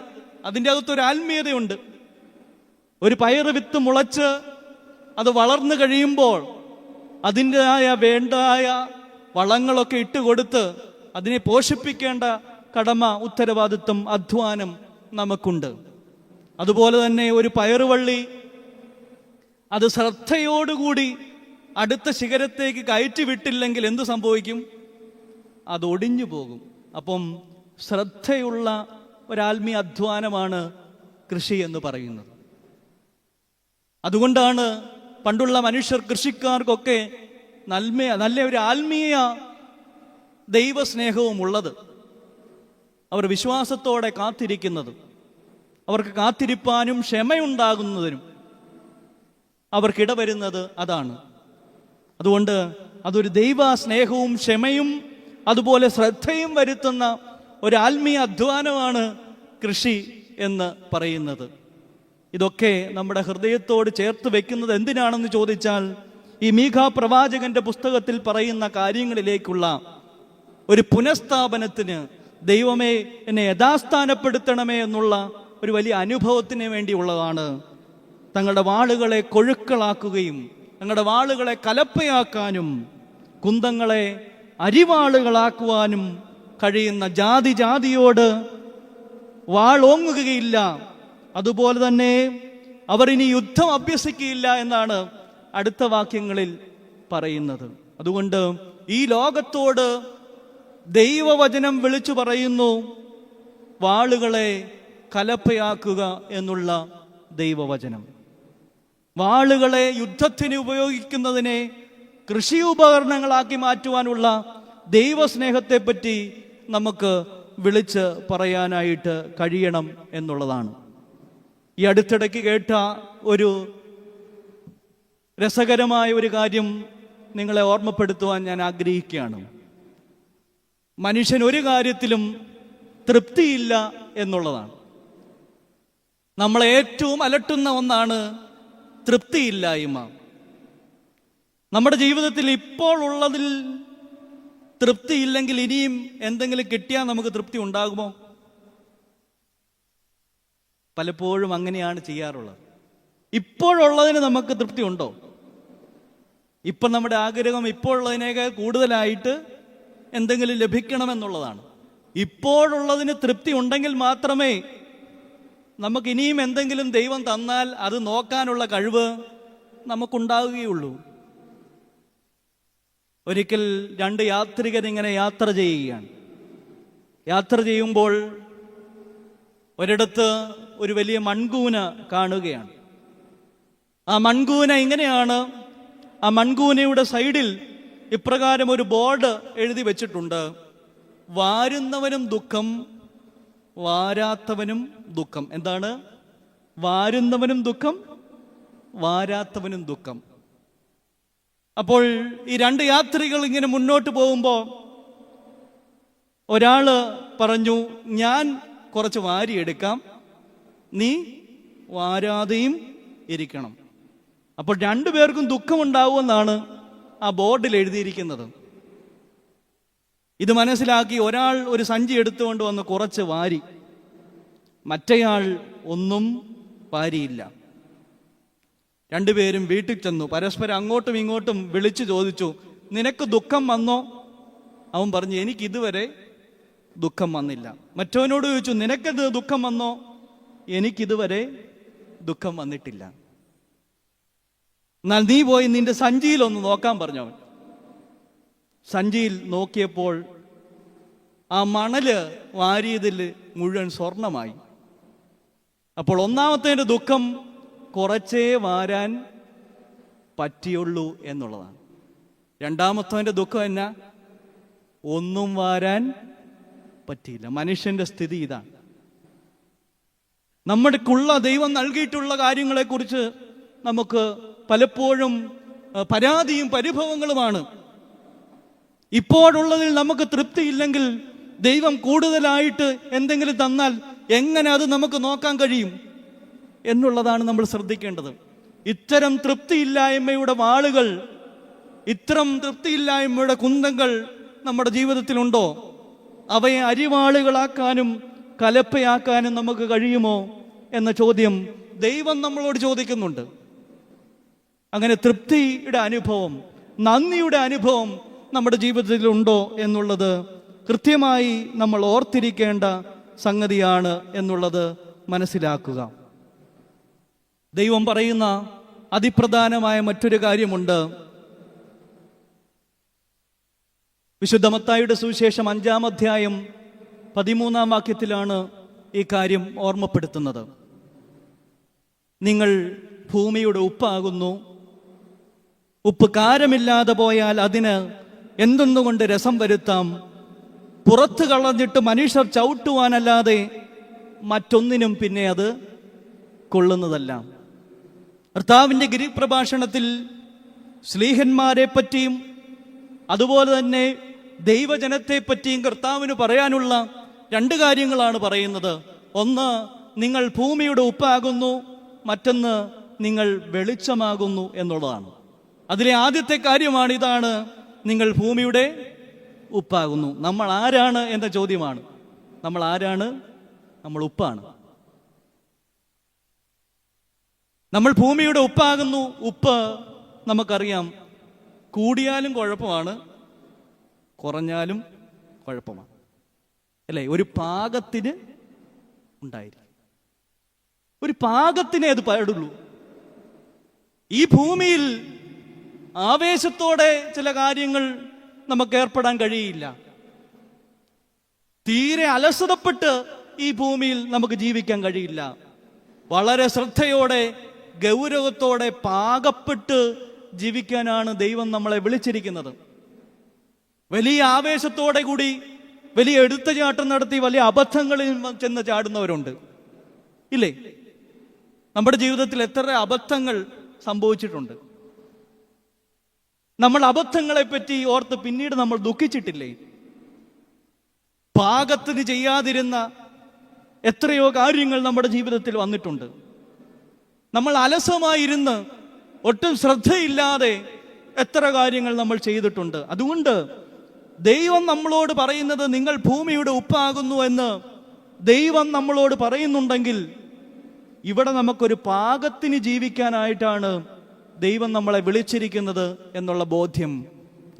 അതിൻ്റെ അകത്തൊരു ആത്മീയതയുണ്ട്. ഒരു പയറ് വിത്ത് മുളച്ച് അത് വളർന്നു കഴിയുമ്പോൾ അതിൻ്റെതായ വേണ്ടായ വളങ്ങളൊക്കെ ഇട്ടുകൊടുത്ത് അതിനെ പോഷിപ്പിക്കേണ്ട കടമ, ഉത്തരവാദിത്വം, അധ്വാനം നമുക്കുണ്ട്. അതുപോലെ തന്നെ ഒരു പയറുവള്ളി അത് ശ്രദ്ധയോടുകൂടി അടുത്ത ശിഖരത്തേക്ക് കയറ്റി വിട്ടില്ലെങ്കിൽ എന്തു സംഭവിക്കും? അത് ഒടിഞ്ഞു പോകും. അപ്പം ശ്രദ്ധയുള്ള ഒരാത്മീയ അധ്വാനമാണ് കൃഷി എന്ന് പറയുന്നത്. അതുകൊണ്ടാണ് പണ്ടുള്ള മനുഷ്യർ, കൃഷിക്കാർക്കൊക്കെ നല്ല ഒരു ആത്മീയ ദൈവസ്നേഹവും ഉള്ളത്. അവർ വിശ്വാസത്തോടെ കാത്തിരിക്കുന്നത്, അവർക്ക് കാത്തിരിപ്പാനും ക്ഷമയുണ്ടാകുന്നതിനും അവർക്കിടവരുന്നത് അതാണ്. അതുകൊണ്ട് അതൊരു ദൈവ സ്നേഹവും ക്ഷമയും അതുപോലെ ശ്രദ്ധയും വരുത്തുന്ന ഒരു ആത്മീയ അധ്വാനമാണ് കൃഷി എന്ന് പറയുന്നത്. ഇതൊക്കെ നമ്മുടെ ഹൃദയത്തോട് ചേർത്ത് വെക്കുന്നത് എന്തിനാണെന്ന് ചോദിച്ചാൽ, ഈ മീഖാ പ്രവാചകന്റെ പുസ്തകത്തിൽ പറയുന്ന കാര്യങ്ങളിലേക്കുള്ള ഒരു പുനഃസ്ഥാപനത്തിന്, ദൈവമേ എന്നെ യഥാസ്ഥാനപ്പെടുത്തണമേ എന്നുള്ള ഒരു വലിയ അനുഭവത്തിന് വേണ്ടിയുള്ളതാണ്. തങ്ങളുടെ വാളുകളെ കൊഴുക്കളാക്കുകയും തങ്ങളുടെ വാളുകളെ കലപ്പയാക്കാനും കുന്തങ്ങളെ അരിവാളുകളാക്കുവാനും കഴിയുന്ന ജാതിയോട് വാളോങ്ങുകയില്ല. അതുപോലെ തന്നെ അവർ ഇനി യുദ്ധം അഭ്യസിക്കുകയില്ല എന്നാണ് അടുത്ത വാക്യങ്ങളിൽ പറയുന്നത്. അതുകൊണ്ട് ഈ ലോകത്തോട് ദൈവവചനം വിളിച്ചു പറയുന്നു, വാളുകളെ കലപ്പയാക്കുക എന്നുള്ള ദൈവവചനം. വാളുകളെ യുദ്ധത്തിന് ഉപയോഗിക്കുന്നതിനെ കൃഷി ഉപകരണങ്ങളാക്കി മാറ്റുവാനുള്ള ദൈവസ്നേഹത്തെപ്പറ്റി നമുക്ക് വിളിച്ച് പറയാനായിട്ട് കഴിയണം എന്നുള്ളതാണ്. ഈ അടുത്തിടയ്ക്ക് കേട്ട ഒരു രസകരമായ ഒരു കാര്യം നിങ്ങളെ ഓർമ്മപ്പെടുത്തുവാൻ ഞാൻ ആഗ്രഹിക്കുകയാണ്. മനുഷ്യൻ ഒരു കാര്യത്തിലും തൃപ്തിയില്ല എന്നുള്ളതാണ്. നമ്മളെ ഏറ്റവും അലട്ടുന്ന ഒന്നാണ് തൃപ്തിയില്ലായ്മ. നമ്മുടെ ജീവിതത്തിൽ ഇപ്പോൾ ഉള്ളതിൽ തൃപ്തിയില്ലെങ്കിൽ ഇനിയും എന്തെങ്കിലും കിട്ടിയാൽ നമുക്ക് തൃപ്തി ഉണ്ടാകുമോ? പലപ്പോഴും അങ്ങനെയാണ് ചെയ്യാറുള്ളത്. ഇപ്പോഴുള്ളതിന് നമുക്ക് തൃപ്തി ഉണ്ടോ? ഇപ്പം നമ്മുടെ ആഗ്രഹം ഇപ്പോഴുള്ളതിനേക്കാൾ കൂടുതലായിട്ട് എന്തെങ്കിലും ലഭിക്കണമെന്നുള്ളതാണ്. ഇപ്പോഴുള്ളതിന് തൃപ്തി ഉണ്ടെങ്കിൽ മാത്രമേ നമുക്ക് ഇനിയും എന്തെങ്കിലും ദൈവം തന്നാൽ അത് നോക്കാനുള്ള കഴിവ് നമുക്കുണ്ടാവുകയുള്ളൂ. ഒരിക്കൽ രണ്ട് യാത്രികരിങ്ങനെ യാത്ര ചെയ്യുകയാണ്. യാത്ര ചെയ്യുമ്പോൾ ഒരിടത്ത് ഒരു വലിയ മൺകൂന കാണുകയാണ്. ആ മൺകൂന ഇങ്ങനെയാണ്, ആ മൺകൂനയുടെ സൈഡിൽ ഇപ്രകാരം ഒരു ബോർഡ് എഴുതി വെച്ചിട്ടുണ്ട്: വാരുന്നവനും ദുഃഖം, വാരാത്തവനും ദുഃഖം. എന്താണ്? വാരുന്നവനും ദുഃഖം, വാരാത്തവനും ദുഃഖം. അപ്പോൾ ഈ രണ്ട് യാത്രികൾ ഇങ്ങനെ മുന്നോട്ട് പോകുമ്പോൾ ഒരാള് പറഞ്ഞു, ഞാൻ കുറച്ച് വാരിയെടുക്കാം, നീ വാരാതെയും ഇരിക്കണം. അപ്പോൾ രണ്ടുപേർക്കും ദുഃഖമുണ്ടാവുമെന്നാണ് ആ ബോർഡിൽ എഴുതിയിരിക്കുന്നത്. ഇത് മനസ്സിലാക്കി ഒരാൾ ഒരു സഞ്ചി എടുത്തുകൊണ്ട് വന്ന് കുറച്ച് വാരി, മറ്റേയാൾ ഒന്നും വാരിയില്ല. രണ്ടുപേരും വീട്ടിൽ ചെന്നു. പരസ്പരം അങ്ങോട്ടും ഇങ്ങോട്ടും വിളിച്ചു ചോദിച്ചു, നിനക്ക് ദുഃഖം വന്നോ? അവൻ പറഞ്ഞു, എനിക്ക് ഇതുവരെ ദുഃഖം വന്നില്ല. മറ്റവനോട് ചോദിച്ചു, നിനക്കത് ദുഃഖം വന്നോ? എനിക്കിതുവരെ ദുഃഖം വന്നിട്ടില്ല. എന്നാൽ നീ പോയി നിന്റെ സഞ്ചിയിലൊന്ന് നോക്കാൻ പറഞ്ഞവൻ. സഞ്ചിയിൽ നോക്കിയപ്പോൾ ആ മണല് വാരിയതിൽ മുഴുവൻ സ്വർണമായി. അപ്പോൾ ഒന്നാമത്തേൻ്റെ ദുഃഖം കുറച്ചേ വാരാൻ പറ്റിയുള്ളൂ എന്നുള്ളതാണ്. രണ്ടാമത്തവൻ്റെ ദുഃഖം എന്നാ? ഒന്നും വാരാൻ പറ്റിയില്ല. മനുഷ്യന്റെ സ്ഥിതി ഇതാണ്. നമ്മുടെക്കുള്ള ദൈവം നൽകിയിട്ടുള്ള കാര്യങ്ങളെക്കുറിച്ച് നമുക്ക് പലപ്പോഴും പരാതിയും പരിഭവങ്ങളുമാണ്. ഇപ്പോഴുള്ളതിൽ നമുക്ക് തൃപ്തിയില്ലെങ്കിൽ ദൈവം കൂടുതലായിട്ട് എന്തെങ്കിലും തന്നാൽ എങ്ങനെ അത് നമുക്ക് നോക്കാൻ കഴിയും എന്നുള്ളതാണ് നമ്മൾ ശ്രദ്ധിക്കേണ്ടത്. ഇത്തരം തൃപ്തിയില്ലായ്മയുടെ വാളുകൾ, ഇത്തരം തൃപ്തിയില്ലായ്മയുടെ കുന്തങ്ങൾ നമ്മുടെ ജീവിതത്തിലുണ്ടോ? അവയെ അരിവാളുകളാക്കാനും കലപ്പയാക്കാനും നമുക്ക് കഴിയുമോ എന്ന ചോദ്യം ദൈവം നമ്മളോട് ചോദിക്കുന്നുണ്ട്. അങ്ങനെ തൃപ്തിയുടെ അനുഭവം, നന്ദിയുടെ അനുഭവം നമ്മുടെ ജീവിതത്തിലുണ്ടോ എന്നുള്ളത് കൃത്യമായി നമ്മൾ ഓർത്തിരിക്കേണ്ട സംഗതിയാണ് എന്നുള്ളത് മനസ്സിലാക്കുക. ദൈവം പറയുന്ന അതിപ്രധാനമായ മറ്റൊരു കാര്യമുണ്ട്. വിശുദ്ധ മത്തായിയുടെ സുവിശേഷം 5-ാം അധ്യായം 13-ാം വാക്യത്തിലാണ് ഈ കാര്യം ഓർമ്മപ്പെടുത്തുന്നത്. നിങ്ങൾ ഭൂമിയുടെ ഉപ്പാകുന്നു. ഉപ്പ് കാരമില്ലാതെ പോയാൽ അതിന് എന്തൊന്നുകൊണ്ട് രസം വരുത്താം? പുറത്ത് കളഞ്ഞിട്ട് മനുഷ്യർ ചവിട്ടുവാനല്ലാതെ മറ്റൊന്നിനും പിന്നെ അത് കൊള്ളുന്നതല്ല. കർത്താവിൻ്റെ ഗിരിപ്രഭാഷണത്തിൽ ശ്ലീഹന്മാരെ പറ്റിയും അതുപോലെ തന്നെ ദൈവജനത്തെ പറ്റിയും കർത്താവിന് പറയാനുള്ള 2 കാര്യങ്ങളാണ് പറയുന്നത്. ഒന്ന്, നിങ്ങൾ ഭൂമിയുടെ ഉപ്പാകുന്നു. മറ്റൊന്ന്, നിങ്ങൾ വെളിച്ചമാകുന്നു എന്നുള്ളതാണ്. അതിലെ ആദ്യത്തെ കാര്യമാണ് ഇതാണ്, നിങ്ങൾ ഭൂമിയുടെ ഉപ്പാകുന്നു. നമ്മൾ ആരാണ് എന്ന ചോദ്യമാണ്. നമ്മൾ ആരാണ്? നമ്മൾ ഉപ്പാണ്. നമ്മൾ ഭൂമിയുടെ ഉപ്പാകുന്നു. ഉപ്പ് നമുക്കറിയാം, കൂടിയാലും കുഴപ്പമാണ്, കുറഞ്ഞാലും കുഴപ്പമാണ്, അല്ലേ? ഒരു പാകത്തിന് ഉണ്ടായിരിക്കും. ഒരു പാകത്തിനേ അത് പാടുള്ളൂ. ഈ ഭൂമിയിൽ ആവേശത്തോടെ ചില കാര്യങ്ങൾ നമുക്ക് ഏർപ്പെടാൻ കഴിയില്ല. തീരെ അലസതപ്പെട്ട് ഈ ഭൂമിയിൽ നമുക്ക് ജീവിക്കാൻ കഴിയില്ല. വളരെ ശ്രദ്ധയോടെ, ഗൗരവത്തോടെ, പാകപ്പെട്ട് ജീവിക്കാനാണ് ദൈവം നമ്മളെ വിളിച്ചിരിക്കുന്നത്. വലിയ ആവേശത്തോടെ കൂടി വലിയ എടുത്തുചാട്ടം നടത്തി വലിയ അബദ്ധങ്ങളിൽ ചെന്ന് ചാടുന്നവരുണ്ട്, ഇല്ലേ? നമ്മുടെ ജീവിതത്തിൽ എത്ര അബദ്ധങ്ങൾ സംഭവിച്ചിട്ടുണ്ട്. നമ്മൾ അബദ്ധങ്ങളെ പറ്റി ഓർത്ത് പിന്നീട് നമ്മൾ ദുഃഖിച്ചിട്ടില്ലേ? പാകത്തിന് ചെയ്യാതിരുന്ന എത്രയോ കാര്യങ്ങൾ നമ്മുടെ ജീവിതത്തിൽ വന്നിട്ടുണ്ട്. നമ്മൾ അലസമായിരുന്ന് ഒട്ടും ശ്രദ്ധയില്ലാതെ എത്ര കാര്യങ്ങൾ നമ്മൾ ചെയ്തിട്ടുണ്ട്. അതുകൊണ്ട് ദൈവം നമ്മളോട് പറയുന്നത് നിങ്ങൾ ഭൂമിയുടെ ഉപ്പാകുന്നു എന്ന് ദൈവം നമ്മളോട് പറയുന്നുണ്ടെങ്കിൽ ഇവിടെ നമുക്കൊരു പാകത്തിന് ജീവിക്കാനായിട്ടാണ് ദൈവം നമ്മളെ വിളിച്ചിരിക്കുന്നത് എന്നുള്ള ബോധ്യം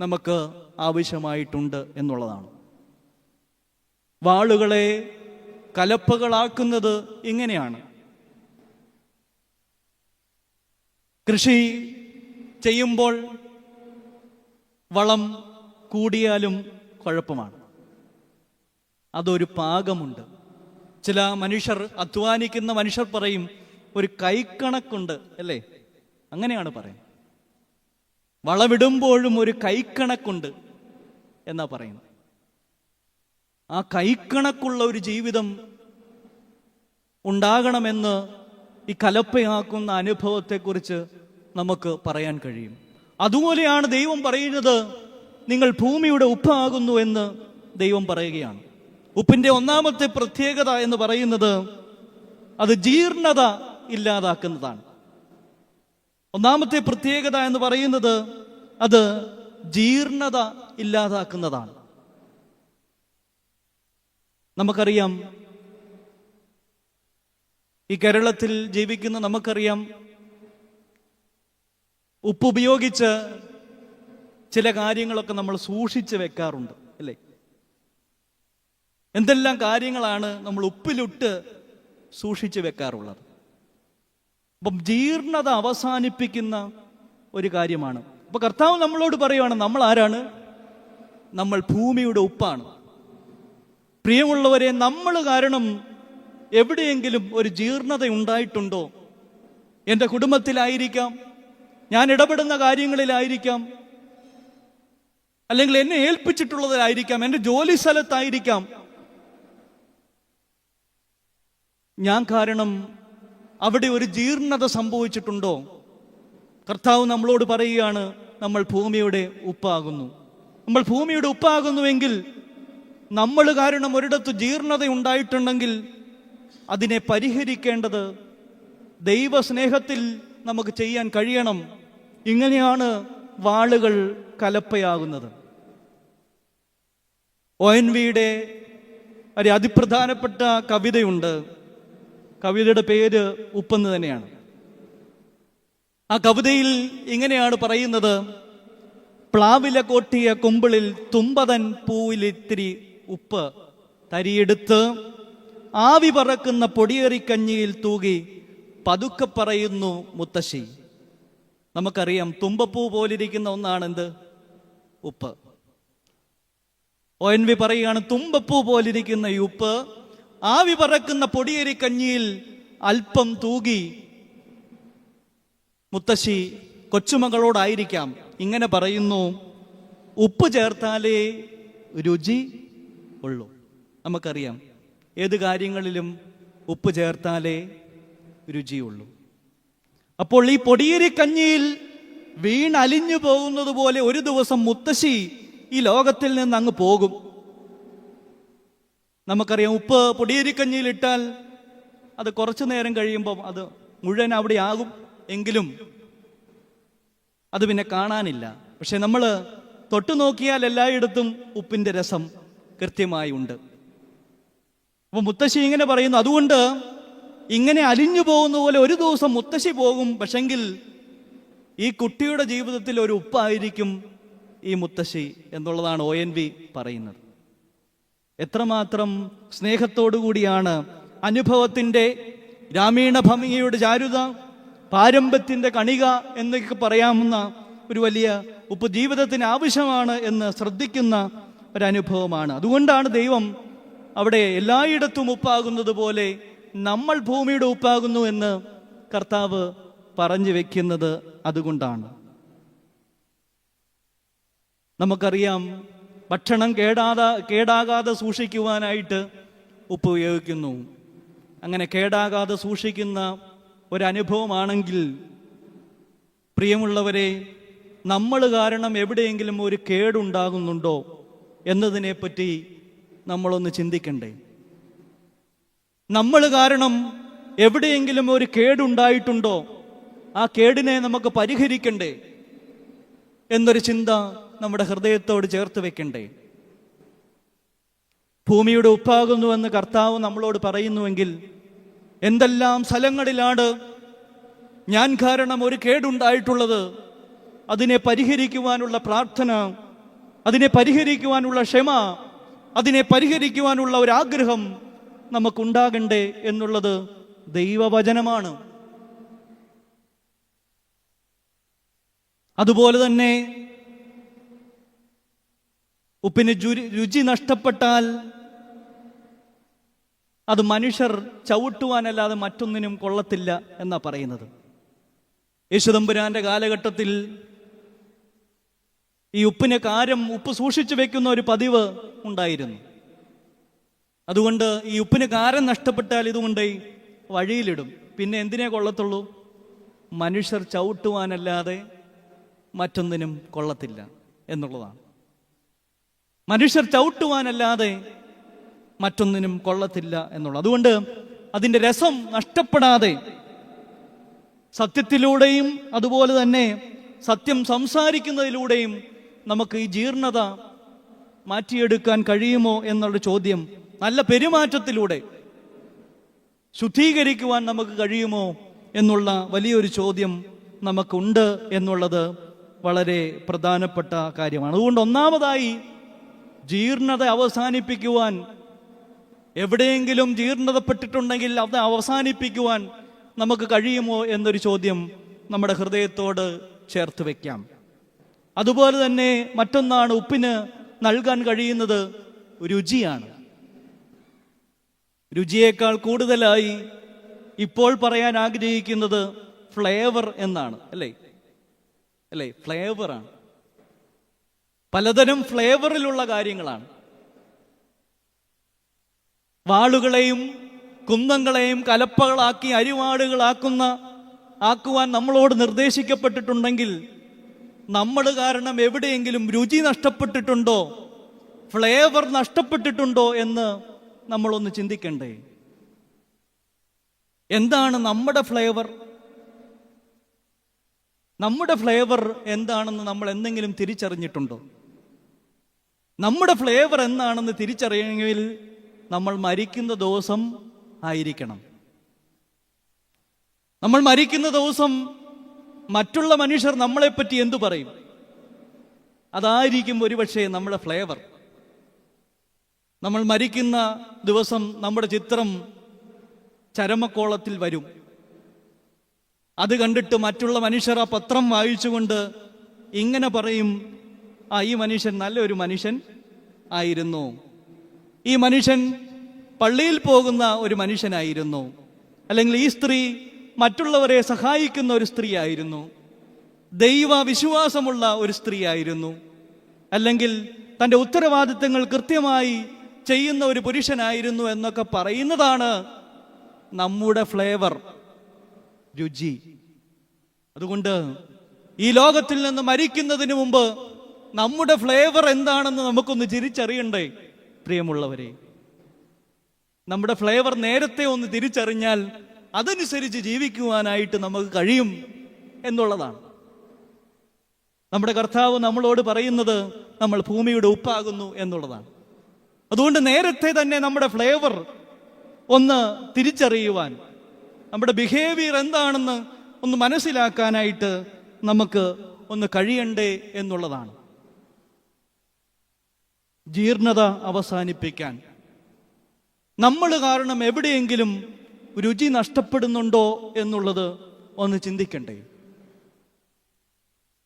നമുക്ക് ആവശ്യമായിട്ടുണ്ട് എന്നുള്ളതാണ്. വാളുകളെ കലപ്പകളാക്കുന്നത് ഇങ്ങനെയാണ്. കൃഷി ചെയ്യുമ്പോൾ വളം കൂടിയാലും കുഴപ്പമാണ്. അതൊരു പാകമുണ്ട്. ചില മനുഷ്യർ, അധ്വാനിക്കുന്ന മനുഷ്യർ പറയും ഒരു കൈക്കണക്കുണ്ട്, അല്ലേ? അങ്ങനെയാണ് പറയുന്നത്. വളമിടുമ്പോഴും ഒരു കൈക്കണക്കുണ്ട് എന്നാ പറയുന്നത്. ആ കൈക്കണക്കുള്ള ഒരു ജീവിതം ഉണ്ടാകണമെന്ന് ഈ കലപ്പയാക്കുന്ന അനുഭവത്തെക്കുറിച്ച് നമുക്ക് പറയാൻ കഴിയും. അതുപോലെയാണ് ദൈവം പറയുന്നത്, നിങ്ങൾ ഭൂമിയുടെ ഉപ്പാകുന്നു എന്ന് ദൈവം പറയുകയാണ്. ഉപ്പിന്റെ ഒന്നാമത്തെ പ്രത്യേകത എന്ന് പറയുന്നത് അത് ജീർണത ഇല്ലാതാക്കുന്നതാണ്. ഒന്നാമത്തെ പ്രത്യേകത എന്ന് പറയുന്നത് അത് ജീർണത ഇല്ലാതാക്കുന്നതാണ്. നമുക്കറിയാം, ഈ കേരളത്തിൽ ജീവിക്കുന്ന നമുക്കറിയാം, ഉപ്പ് ഉപയോഗിച്ച് ചില കാര്യങ്ങളൊക്കെ നമ്മൾ സൂക്ഷിച്ച് വെക്കാറുണ്ട്, അല്ലേ? എന്തെല്ലാം കാര്യങ്ങളാണ് നമ്മൾ ഉപ്പിലിട്ട് സൂക്ഷിച്ചു വെക്കാറുള്ളത്. അപ്പം ജീർണത അവസാനിപ്പിക്കുന്ന ഒരു കാര്യമാണ്. അപ്പൊ കർത്താവ് നമ്മളോട് പറയുവാണ്, നമ്മൾ ആരാണ്? നമ്മൾ ഭൂമിയുടെ ഉപ്പാണ്. പ്രിയമുള്ളവരെ, നമ്മൾ കാരണം എവിടെയെങ്കിലും ഒരു ജീർണത ഉണ്ടായിട്ടുണ്ടോ? എൻ്റെ കുടുംബത്തിലായിരിക്കാം, ഞാൻ ഇടപെടുന്ന കാര്യങ്ങളിലായിരിക്കാം, അല്ലെങ്കിൽ എന്നെ ഏൽപ്പിച്ചിട്ടുള്ളതിലായിരിക്കാം, എൻ്റെ ജോലി സ്ഥലത്തായിരിക്കാം. ഞാൻ കാരണം അവിടെ ഒരു ജീർണത സംഭവിച്ചിട്ടുണ്ടോ? കർത്താവ് നമ്മളോട് പറയുകയാണ്, നമ്മൾ ഭൂമിയുടെ ഉപ്പാകുന്നു. നമ്മൾ ഭൂമിയുടെ ഉപ്പാകുന്നുവെങ്കിൽ, നമ്മൾ കാരണം ഒരിടത്ത് ജീർണത ഉണ്ടായിട്ടുണ്ടെങ്കിൽ അതിനെ പരിഹരിക്കേണ്ടത് ദൈവസ്നേഹത്തിൽ നമുക്ക് ചെയ്യാൻ കഴിയണം. ഇങ്ങനെയാണ് വാളുകൾ കലപ്പയാകുന്നത്. ONVയുടെ ഒരു അതിപ്രധാനപ്പെട്ട കവിതയുണ്ട്. കവിതയുടെ പേര് ഉപ്പെന്ന് തന്നെയാണ്. ആ കവിതയിൽ ഇങ്ങനെയാണ് പറയുന്നത്: പ്ലാവില കോട്ടിയ കുമ്പിളിൽ തുമ്പതൻ പൂവിലിത്തിരി ഉപ്പ് തരിയെടുത്ത് ആവി പറക്കുന്ന പൊടിയേറിക്കഞ്ഞിയിൽ തൂകി പതുക്കെ പറയുന്നു മുത്തശ്ശി. നമുക്കറിയാം, തുമ്പപ്പൂ പോലിരിക്കുന്ന ഒന്നാണ് എന്ത്? ഉപ്പ്. ONV പറയുകയാണ്, തുമ്പപ്പൂ പോലിരിക്കുന്ന ഈ ഉപ്പ് ആവി പറക്കുന്ന പൊടിയേറിക്കഞ്ഞിയിൽ അല്പം തൂകി മുത്തശ്ശി കൊച്ചുമകളോടായിരിക്കാം ഇങ്ങനെ പറയുന്നു: ഉപ്പ് ചേർത്താലേ രുചി ഉള്ളൂ. നമുക്കറിയാം, ഏത് കാര്യങ്ങളിലും ഉപ്പ് ചേർത്താലേ രുചിയുള്ളൂ. അപ്പോൾ ഈ പൊടിയേറിക്കഞ്ഞിയിൽ വീണലിഞ്ഞു പോകുന്നത് പോലെ ഒരു ദിവസം മുത്തശ്ശി ഈ ലോകത്തിൽ നിന്ന് അങ്ങ് പോകും. നമുക്കറിയാം, ഉപ്പ് പൊടിയേറിക്കഞ്ഞിയിൽ ഇട്ടാൽ അത് കുറച്ചു നേരം കഴിയുമ്പോൾ അത് മുഴുവൻ അവിടെ ആകും, എങ്കിലും അത് പിന്നെ കാണാനില്ല. പക്ഷെ നമ്മൾ തൊട്ടു നോക്കിയാൽ എല്ലായിടത്തും ഉപ്പിന്റെ രസം കൃത്യമായി ഉണ്ട്. അപ്പൊ മുത്തശ്ശി ഇങ്ങനെ പറയുന്നു, അതുകൊണ്ട് ഇങ്ങനെ അലിഞ്ഞു പോകുന്ന പോലെ ഒരു ദിവസം മുത്തശ്ശി പോകും. പക്ഷെങ്കിൽ ഈ കുട്ടിയുടെ ജീവിതത്തിൽ ഒരു ഉപ്പായിരിക്കും ഈ മുത്തശ്ശി എന്നുള്ളതാണ് ONV പറയുന്നത്. എത്രമാത്രം സ്നേഹത്തോടു കൂടിയാണ് അനുഭവത്തിൻ്റെ ഗ്രാമീണ ഭംഗിയുടെ ചാരുത, പാരമ്പര്യത്തിൻ്റെ കണിക എന്നൊക്കെ പറയാവുന്ന ഒരു വലിയ ഉപ്പ് ജീവിതത്തിന് ആവശ്യമാണ് എന്ന് ശ്രദ്ധിക്കുന്ന ഒരനുഭവമാണ്. അതുകൊണ്ടാണ് ദൈവം അവിടെ എല്ലായിടത്തും ഉപ്പാകുന്നത് പോലെ നമ്മൾ ഭൂമിയുടെ ഉപ്പാകുന്നു എന്ന് കർത്താവ് പറഞ്ഞു വെക്കുന്നത് അതുകൊണ്ടാണ്. നമുക്കറിയാം, ഭക്ഷണം കേടാകാതെ സൂക്ഷിക്കുവാനായിട്ട് ഉപ്പ് ഉപയോഗിക്കുന്നു. അങ്ങനെ കേടാകാതെ സൂക്ഷിക്കുന്ന ഒരനുഭവമാണെങ്കിൽ, പ്രിയമുള്ളവരെ, നമ്മൾ കാരണം എവിടെയെങ്കിലും ഒരു കേടുണ്ടാകുന്നുണ്ടോ എന്നതിനെപ്പറ്റി നമ്മളൊന്ന് ചിന്തിക്കണ്ടേ? നമ്മൾ കാരണം എവിടെയെങ്കിലും ഒരു കേടുണ്ടായിട്ടുണ്ടോ? ആ കേടിനെ നമുക്ക് പരിഹരിക്കണ്ടേ എന്നൊരു ചിന്ത നമ്മുടെ ഹൃദയത്തോട് ചേർത്ത് വെക്കണ്ടേ? ഭൂമിയുടെ ഉപ്പാകുന്നുവെന്ന് കർത്താവ് നമ്മളോട് പറയുന്നുവെങ്കിൽ, എന്തെല്ലാം സ്ഥലങ്ങളിലാണ് ഞാൻ കാരണം ഒരു കേടുണ്ടായിട്ടുള്ളത്? അതിനെ പരിഹരിക്കുവാനുള്ള പ്രാർത്ഥന, അതിനെ പരിഹരിക്കുവാനുള്ള ക്ഷമ, അതിനെ പരിഹരിക്കുവാനുള്ള ഒരു ആഗ്രഹം നമുക്കുണ്ടാകണ്ടേ എന്നുള്ളത് ദൈവവചനമാണ്. അതുപോലെ തന്നെ ഉപ്പിന് രുചി നഷ്ടപ്പെട്ടാൽ അത് മനുഷ്യർ ചവിട്ടുവാനല്ലാതെ മറ്റൊന്നിനും കൊള്ളത്തില്ല എന്നാ പറയുന്നത്. യേശുദമ്പുരാന്റെ കാലഘട്ടത്തിൽ ഈ ഉപ്പ് സൂക്ഷിച്ചു വെക്കുന്ന ഒരു പതിവ് ഉണ്ടായിരുന്നു. അതുകൊണ്ട് ഈ ഉപ്പിന് കാരം നഷ്ടപ്പെട്ടാൽ ഇതുകൊണ്ട് വഴിയിലിടും. പിന്നെ എന്തിനേ കൊള്ളത്തുള്ളൂ? മനുഷ്യർ ചവിട്ടുവാനല്ലാതെ മറ്റൊന്നിനും കൊള്ളത്തില്ല എന്നുള്ളതാണ്. മനുഷ്യർ ചവിട്ടുവാനല്ലാതെ മറ്റൊന്നിനും കൊള്ളത്തില്ല എന്നുള്ളത്. അതുകൊണ്ട് അതിൻ്റെ രസം നഷ്ടപ്പെടാതെ സത്യത്തിലൂടെയും അതുപോലെ തന്നെ സത്യം സംസാരിക്കുന്നതിലൂടെയും നമുക്ക് ഈ ജീർണത മാറ്റിയെടുക്കാൻ കഴിയുമോ എന്നുള്ള ചോദ്യം, നല്ല പെരുമാറ്റത്തിലൂടെ ശുദ്ധീകരിക്കുവാൻ നമുക്ക് കഴിയുമോ എന്നുള്ള വലിയൊരു ചോദ്യം നമുക്കുണ്ട് എന്നുള്ളത് വളരെ പ്രധാനപ്പെട്ട കാര്യമാണ്. അതുകൊണ്ട് ഒന്നാമതായി ജീർണത അവസാനിപ്പിക്കുവാൻ എവിടെയെങ്കിലും ജീർണതപ്പെട്ടിട്ടുണ്ടെങ്കിൽ അത് അവസാനിപ്പിക്കുവാൻ നമുക്ക് കഴിയുമോ എന്നൊരു ചോദ്യം നമ്മുടെ ഹൃദയത്തോട് ചേർത്ത് വയ്ക്കാം. അതുപോലെ തന്നെ മറ്റൊന്നാണ്, ഉപ്പിന് നൽകാൻ കഴിയുന്നത് രുചിയാണ്. രുചിയേക്കാൾ കൂടുതലായി ഇപ്പോൾ പറയാൻ ആഗ്രഹിക്കുന്നത് ഫ്ലേവർ എന്നാണ്. അല്ലേ? ഫ്ലേവറാണ്. പലതരം ഫ്ലേവറിലുള്ള കാര്യങ്ങളാണ്. വാളുകളെയും കുന്തങ്ങളെയും കലപ്പകളാക്കി ആക്കുവാൻ നമ്മളോട് നിർദ്ദേശിക്കപ്പെട്ടിട്ടുണ്ടെങ്കിൽ നമ്മൾ കാരണം എവിടെയെങ്കിലും രുചി നഷ്ടപ്പെട്ടിട്ടുണ്ടോ, ഫ്ലേവർ നഷ്ടപ്പെട്ടിട്ടുണ്ടോ എന്ന് നമ്മളൊന്ന് ചിന്തിക്കണ്ടേ? എന്താണ് നമ്മുടെ ഫ്ലേവർ? നമ്മുടെ ഫ്ലേവർ എന്താണെന്ന് നമ്മൾ എന്തെങ്കിലും തിരിച്ചറിഞ്ഞിട്ടുണ്ടോ? നമ്മുടെ ഫ്ലേവർ എന്താണെന്ന് തിരിച്ചറിയണമെങ്കിൽ നമ്മൾ മരിക്കുന്ന ദിവസം ആയിരിക്കണം. നമ്മൾ മരിക്കുന്ന ദിവസം മറ്റുള്ള മനുഷ്യർ നമ്മളെപ്പറ്റി എന്തു പറയും? അതായിരിക്കും ഒരുപക്ഷെ നമ്മുടെ ഫ്ലേവർ. നമ്മൾ മരിക്കുന്ന ദിവസം നമ്മുടെ ചിത്രം ചരമക്കോളത്തിൽ വരും. അത് കണ്ടിട്ട് മറ്റുള്ള മനുഷ്യർ ആ പത്രം വായിച്ചുകൊണ്ട് ഇങ്ങനെ പറയും, ഈ മനുഷ്യൻ നല്ലൊരു മനുഷ്യൻ ആയിരുന്നു, ഈ മനുഷ്യൻ പള്ളിയിൽ പോകുന്ന ഒരു മനുഷ്യനായിരുന്നു, അല്ലെങ്കിൽ ഈ സ്ത്രീ മറ്റുള്ളവരെ സഹായിക്കുന്ന ഒരു സ്ത്രീ ആയിരുന്നു, ദൈവ വിശ്വാസമുള്ള ഒരു സ്ത്രീ ആയിരുന്നു, അല്ലെങ്കിൽ തൻ്റെ ഉത്തരവാദിത്തങ്ങൾ കൃത്യമായി ചെയ്യുന്ന ഒരു പുരുഷനായിരുന്നു എന്നൊക്കെ പറയുന്നതാണ് നമ്മുടെ ഫ്ലേവർ, രുചി. അതുകൊണ്ട് ഈ ലോകത്തിൽ നിന്ന് മരിക്കുന്നതിന് മുമ്പ് നമ്മുടെ ഫ്ലേവർ എന്താണെന്ന് നമുക്കൊന്ന് തിരിച്ചറിയണ്ടേ പ്രിയമുള്ളവരെ? നമ്മുടെ ഫ്ലേവർ നേരത്തെ ഒന്ന് തിരിച്ചറിഞ്ഞാൽ അതനുസരിച്ച് ജീവിക്കുവാനായിട്ട് നമുക്ക് കഴിയും എന്നുള്ളതാണ്. നമ്മുടെ കർത്താവ് നമ്മളോട് പറയുന്നത് നമ്മൾ ഭൂമിയുടെ ഉപ്പാകുന്നു എന്നുള്ളതാണ്. അതുകൊണ്ട് നേരത്തെ തന്നെ നമ്മുടെ ഫ്ലേവർ ഒന്ന് തിരിച്ചറിയുവാൻ, നമ്മുടെ ബിഹേവിയർ എന്താണെന്ന് ഒന്ന് മനസ്സിലാക്കാനായിട്ട് നമുക്ക് ഒന്ന് കഴിയണ്ടേ എന്നുള്ളതാണ്. ജീർണത അവസാനിപ്പിക്കാൻ നമ്മൾ കാരണം എവിടെയെങ്കിലും രുചി നഷ്ടപ്പെടുന്നുണ്ടോ എന്നുള്ളത് ഒന്ന് ചിന്തിക്കണ്ടേ?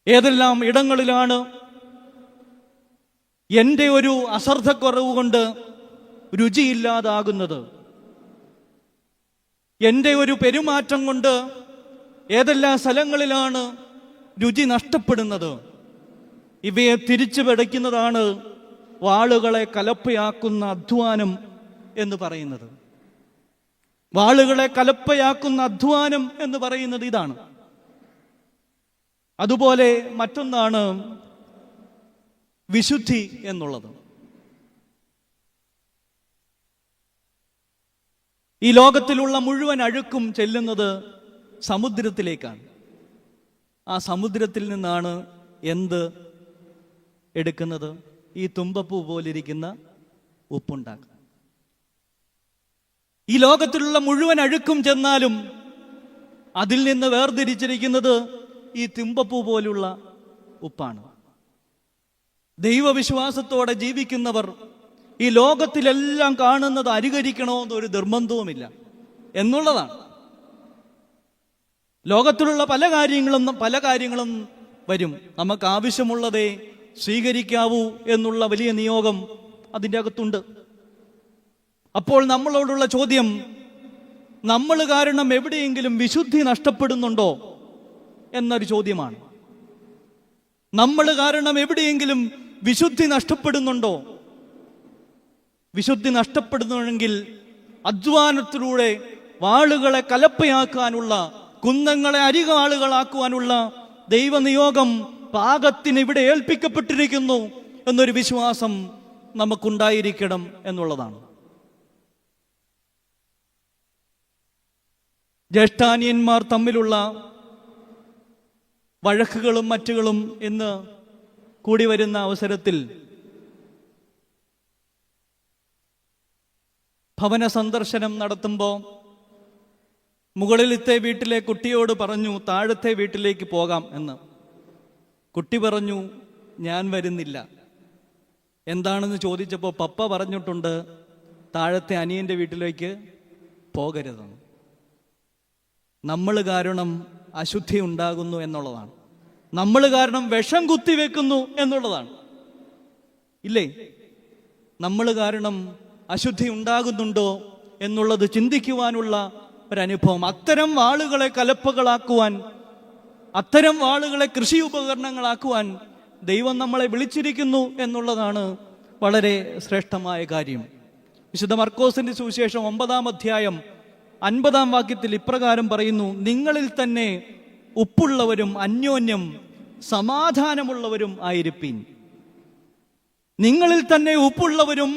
ഏതെല്ലാം ഇടങ്ങളിലാണ് എൻ്റെ ഒരു അശ്രദ്ധക്കുറവ് കൊണ്ട് രുചിയില്ലാതാകുന്നത്? എൻ്റെ ഒരു പെരുമാറ്റം കൊണ്ട് ഏതെല്ലാം സ്ഥലങ്ങളിലാണ് രുചി നഷ്ടപ്പെടുന്നത്? ഇവയെ തിരിച്ചു പിടിക്കുന്നതാണ് വാളുകളെ കലപ്പയാക്കുന്ന അധ്വാനം എന്ന് പറയുന്നത്. വാളുകളെ കലപ്പയാക്കുന്ന അധ്വാനം എന്ന് പറയുന്നത് ഇതാണ്. അതുപോലെ മറ്റൊന്നാണ് വിശുദ്ധി എന്നുള്ളത്. ഈ ലോകത്തിലുള്ള മുഴുവൻ അഴുക്കും ചെല്ലുന്നത് സമുദ്രത്തിലേക്കാണ്. ആ സമുദ്രത്തിൽ നിന്നാണ് എന്ത് എടുക്കുന്നത്? ഈ തുമ്പപ്പൂ പോലിരിക്കുന്ന ഉപ്പുണ്ടാക്കുക. ഈ ലോകത്തിലുള്ള മുഴുവൻ അഴുക്കും ചെന്നാലും അതിൽ നിന്ന് വേർതിരിച്ചിരിക്കുന്നത് ഈ തുമ്പപ്പൂ പോലുള്ള ഉപ്പാണ്. ദൈവവിശ്വാസത്തോടെ ജീവിക്കുന്നവർ ഈ ലോകത്തിലെല്ലാം കാണുന്നത് അനുകരിക്കണമെന്നൊരു നിർബന്ധവുമില്ല എന്നുള്ളതാണ്. ലോകത്തിലുള്ള പല കാര്യങ്ങളും വരും. നമുക്ക് ആവശ്യമുള്ളതേ സ്വീകരിക്കാവൂ എന്നുള്ള വലിയ നിയോഗം അതിൻ്റെ അകത്തുണ്ട്. അപ്പോൾ നമ്മളോടുള്ള ചോദ്യം, നമ്മൾ കാരണം എവിടെയെങ്കിലും വിശുദ്ധി നഷ്ടപ്പെടുന്നുണ്ടോ എന്നൊരു ചോദ്യമാണ്. നമ്മൾ കാരണം എവിടെയെങ്കിലും വിശുദ്ധി നഷ്ടപ്പെടുന്നുണ്ടോ? വിശുദ്ധി നഷ്ടപ്പെടുന്നുണ്ടെങ്കിൽ അധ്വാനത്തിലൂടെ വാളുകളെ കലപ്പയാക്കാനുള്ള, കുന്തങ്ങളെ അരികാളുകളാക്കുവാനുള്ള ദൈവനിയോഗം പാകത്തിന് ഇവിടെ ഏൽപ്പിക്കപ്പെട്ടിരിക്കുന്നു എന്നൊരു വിശ്വാസം നമുക്കുണ്ടായിരിക്കണം എന്നുള്ളതാണ്. ജ്യേഷ്ഠാനിയന്മാർ തമ്മിലുള്ള വഴക്കുകളും മറ്റുകളും ഇന്ന് കൂടി വരുന്ന അവസരത്തിൽ ഭവന സന്ദർശനം നടത്തുമ്പോൾ മുകളിലത്തെ വീട്ടിലെ കുട്ടിയോട് പറഞ്ഞു താഴത്തെ വീട്ടിലേക്ക് പോകാം എന്ന്. കുട്ടി പറഞ്ഞു ഞാൻ വരുന്നില്ല. എന്താണെന്ന് ചോദിച്ചപ്പോൾ പപ്പ പറഞ്ഞിട്ടുണ്ട് താഴത്തെ അനിയൻ്റെ വീട്ടിലേക്ക് പോകരുതെന്ന്. നമ്മൾ കാരണം അശുദ്ധി ഉണ്ടാകുന്നു എന്നുള്ളതാണ്. നമ്മൾ കാരണം വിഷം കുത്തിവെക്കുന്നു എന്നുള്ളതാണ്. ഇല്ലേ? നമ്മൾ കാരണം അശുദ്ധി ഉണ്ടാകുന്നുണ്ടോ എന്നുള്ളത് ചിന്തിക്കുവാനുള്ള ഒരനുഭവം. അത്തരം ആളുകളെ കലപ്പകളാക്കുവാൻ, അത്തരം ആളുകളെ കൃഷി ഉപകരണങ്ങളാക്കുവാൻ ദൈവം നമ്മളെ വിളിച്ചിരിക്കുന്നു എന്നുള്ളതാണ് വളരെ ശ്രേഷ്ഠമായ കാര്യം. വിശുദ്ധ മർക്കോസിന്റെ സുവിശേഷം 9-ാം അധ്യായം 50-ാം വാക്യത്തിൽ ഇപ്രകാരം പറയുന്നു: നിങ്ങളിൽ തന്നെ ഉപ്പുള്ളവരും അന്യോന്യം സമാധാനമുള്ളവരും ആയിരിപ്പീൻ. നിങ്ങളിൽ തന്നെ ഉപ്പുള്ളവരും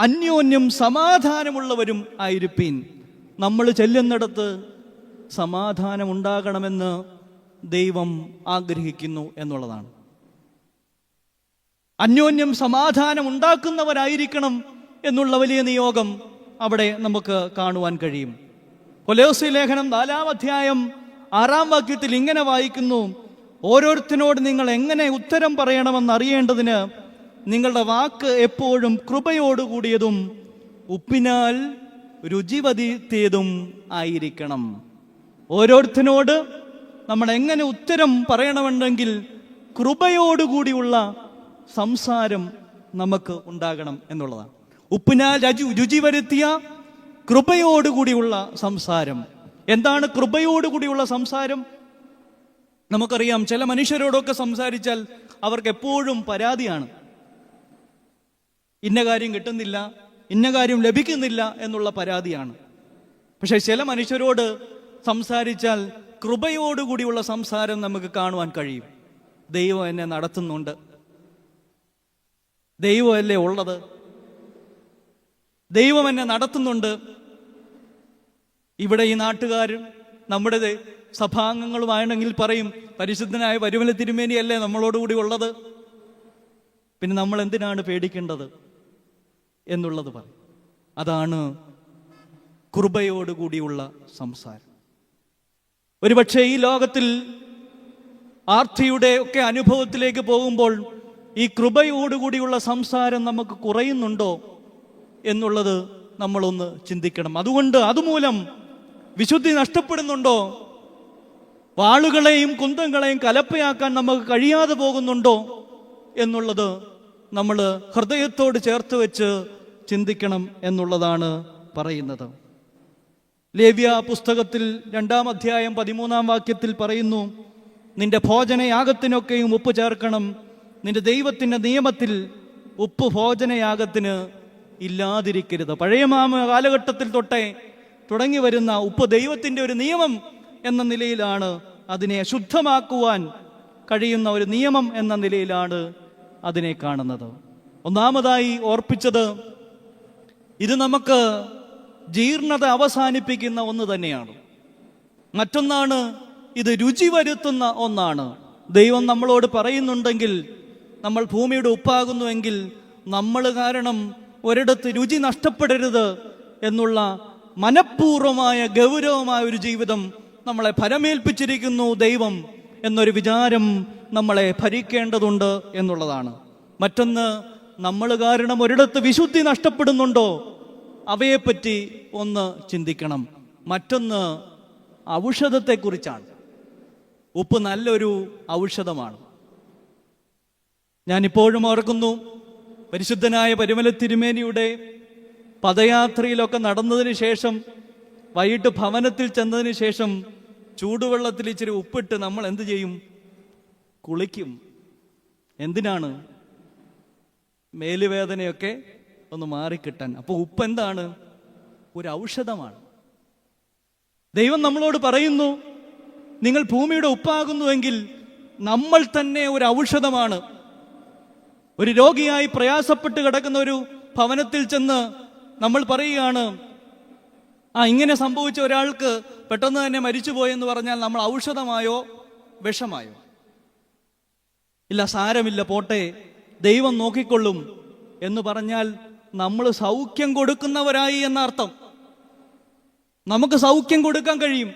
അന്യോന്യം സമാധാനമുള്ളവരും ആയിരിപ്പീൻ. നമ്മൾ ചെല്ലുന്നിടത്ത് സമാധാനമുണ്ടാകണമെന്ന് ദൈവം ആഗ്രഹിക്കുന്നു എന്നുള്ളതാണ്. അന്യോന്യം സമാധാനം ഉണ്ടാക്കുന്നവരായിരിക്കണം എന്നുള്ള വലിയ നിയോഗം അവിടെ നമുക്ക് കാണുവാൻ കഴിയും. കൊലോസ്യ ലേഖനം 4-ാം അധ്യായം 6-ാം വാക്യത്തിൽ ഇങ്ങനെ വായിക്കുന്നു: ഓരോരുത്തരോട് നിങ്ങൾ എങ്ങനെ ഉത്തരം പറയണമെന്ന് അറിയേണ്ടതിന് നിങ്ങളുടെ വാക്ക് എപ്പോഴും കൃപയോടുകൂടിയതും ഉപ്പിനാൽ രുചി വരുത്തിയതും ആയിരിക്കണം. ഓരോരുത്തരോട് നമ്മൾ എങ്ങനെ ഉത്തരം പറയണമെന്നുണ്ടെങ്കിൽ കൃപയോടുകൂടിയുള്ള സംസാരം നമുക്ക് ഉണ്ടാകണം എന്നുള്ളതാണ്. ഉപ്പിനാൽ രുചി വരുത്തിയ കൃപയോടുകൂടിയുള്ള സംസാരം. എന്താണ് കൃപയോടുകൂടിയുള്ള സംസാരം? നമുക്കറിയാം, ചില മനുഷ്യരോടൊക്കെ സംസാരിച്ചാൽ അവർക്ക് എപ്പോഴും പരാതിയാണ്. ഇന്ന കാര്യം കിട്ടുന്നില്ല, ഇന്ന കാര്യം ലഭിക്കുന്നില്ല എന്നുള്ള പരാതിയാണ്. പക്ഷെ ചില മനുഷ്യരോട് സംസാരിച്ചാൽ കൃപയോടുകൂടിയുള്ള സംസാരം നമുക്ക് കാണുവാൻ കഴിയും. ദൈവം എന്നെ നടത്തുന്നുണ്ട്, ദൈവമല്ലേ ഉള്ളത്, ദൈവം എന്നെ നടത്തുന്നുണ്ട്. ഇവിടെ ഈ നാട്ടുകാരും നമ്മുടെ സഭാംഗങ്ങളുമാണെങ്കിൽ പറയും, പരിശുദ്ധനായ പരുമല തിരുമേനിയല്ലേ നമ്മളോടുകൂടി ഉള്ളത്, പിന്നെ നമ്മൾ എന്തിനാണ് പേടിക്കേണ്ടത് എന്നുള്ളത് പറയും. അതാണ് കൃപയോടുകൂടിയുള്ള സംസാരം. ഒരുപക്ഷെ ഈ ലോകത്തിൽ ആർത്തിയുടെ ഒക്കെ അനുഭവത്തിലേക്ക് പോകുമ്പോൾ ഈ കൃപയോടുകൂടിയുള്ള സംസാരം നമുക്ക് കുറയുന്നുണ്ടോ എന്നുള്ളത് നമ്മളൊന്ന് ചിന്തിക്കണം. അതുമൂലം വിശുദ്ധി നഷ്ടപ്പെടുന്നുണ്ടോ? വാളുകളെയും കുന്തങ്ങളെയും കലപ്പയാക്കാൻ നമുക്ക് കഴിയാതെ പോകുന്നുണ്ടോ എന്നുള്ളത് നമ്മൾ ഹൃദയത്തോട് ചേർത്ത് വെച്ച് ചിന്തിക്കണം എന്നുള്ളതാണ് പറയുന്നത്. ലേവ്യ പുസ്തകത്തിൽ 2-ാം അധ്യായം 13-ാം വാക്യത്തിൽ പറയുന്നു: നിന്റെ ഭോജനയാഗത്തിനൊക്കെയും ഉപ്പ് ചേർക്കണം, നിന്റെ ദൈവത്തിൻ്റെ നിയമത്തിൽ ഉപ്പ് ഭോജനയാഗത്തിന് ഇല്ലാതിരിക്കരുത്. പഴയ കാലഘട്ടത്തിൽ തൊട്ടേ തുടങ്ങി വരുന്ന ഉപ്പ് ദൈവത്തിൻ്റെ ഒരു നിയമം എന്ന നിലയിലാണ്, അതിനെ അശുദ്ധമാക്കുവാൻ കഴിയുന്ന ഒരു നിയമം എന്ന നിലയിലാണ് അതിനെ കാണുന്നത്. ഒന്നാമതായി ഓർപ്പിച്ചത്, ഇത് നമുക്ക് ജീർണത അവസാനിപ്പിക്കുന്ന ഒന്ന് തന്നെയാണ്. മറ്റൊന്നാണ്, ഇത് രുചി വരുത്തുന്ന ഒന്നാണ്. ദൈവം നമ്മളോട് പറയുന്നുണ്ടെങ്കിൽ, നമ്മൾ ഭൂമിയുടെ ഉപ്പാകുന്നുവെങ്കിൽ നമ്മൾ കാരണം ഒരിടത്ത് രുചി നഷ്ടപ്പെടരുത് എന്നുള്ള മനഃപൂർവമായ ഗൗരവമായ ഒരു ജീവിതം നമ്മളെ ഫലമേൽപ്പിച്ചിരിക്കുന്നു ദൈവം എന്നൊരു വിചാരം നമ്മളെ ഭരിക്കേണ്ടതുണ്ട് എന്നുള്ളതാണ്. മറ്റൊന്ന്, നമ്മൾ കാരണം ഒരിടത്ത് വിശുദ്ധി നഷ്ടപ്പെടുന്നുണ്ടോ, അവയെപ്പറ്റി ഒന്ന് ചിന്തിക്കണം. മറ്റൊന്ന് ഔഷധത്തെക്കുറിച്ചാണ്. ഉപ്പ് നല്ലൊരു ഔഷധമാണ്. ഞാനിപ്പോഴും ഓർക്കുന്നു, പരിശുദ്ധനായ പരുമല തിരുമേനിയുടെ പദയാത്രയിലൊക്കെ നടന്നതിന് ശേഷം, വൈകിട്ട് ഭവനത്തിൽ ചെന്നതിന് ശേഷം ചൂടുവെള്ളത്തിൽ ഇച്ചിരി ഉപ്പിട്ട് നമ്മൾ എന്ത് ചെയ്യും? കുളിക്കും. എന്തിനാണ്? മേലുവേദനയൊക്കെ ഒന്ന് മാറിക്കിട്ടാൻ. അപ്പോൾ ഉപ്പ് എന്താണ്? ഒരു ഔഷധമാണ്. ദൈവം നമ്മളോട് പറയുന്നു, നിങ്ങൾ ഭൂമിയുടെ ഉപ്പാകുന്നുവെങ്കിൽ നമ്മൾ തന്നെ ഒരു ഔഷധമാണ്. ഒരു രോഗിയായി പ്രയാസപ്പെട്ട് കിടക്കുന്ന ഒരു ഭവനത്തിൽ ചെന്ന് നമ്മൾ പറയുകയാണ്, ഇങ്ങനെ സംഭവിച്ച ഒരാൾക്ക് പെട്ടെന്ന് തന്നെ മരിച്ചുപോയെന്ന് പറഞ്ഞാൽ നമ്മൾ ഔഷധമായോ വിഷമായോ? ഇല്ല, സാരമില്ല, പോട്ടെ, ദൈവം നോക്കിക്കൊള്ളും എന്ന് പറഞ്ഞാൽ നമ്മൾ സൗഖ്യം കൊടുക്കുന്നവരായി എന്ന അർത്ഥം. നമുക്ക് സൗഖ്യം കൊടുക്കാൻ കഴിയും.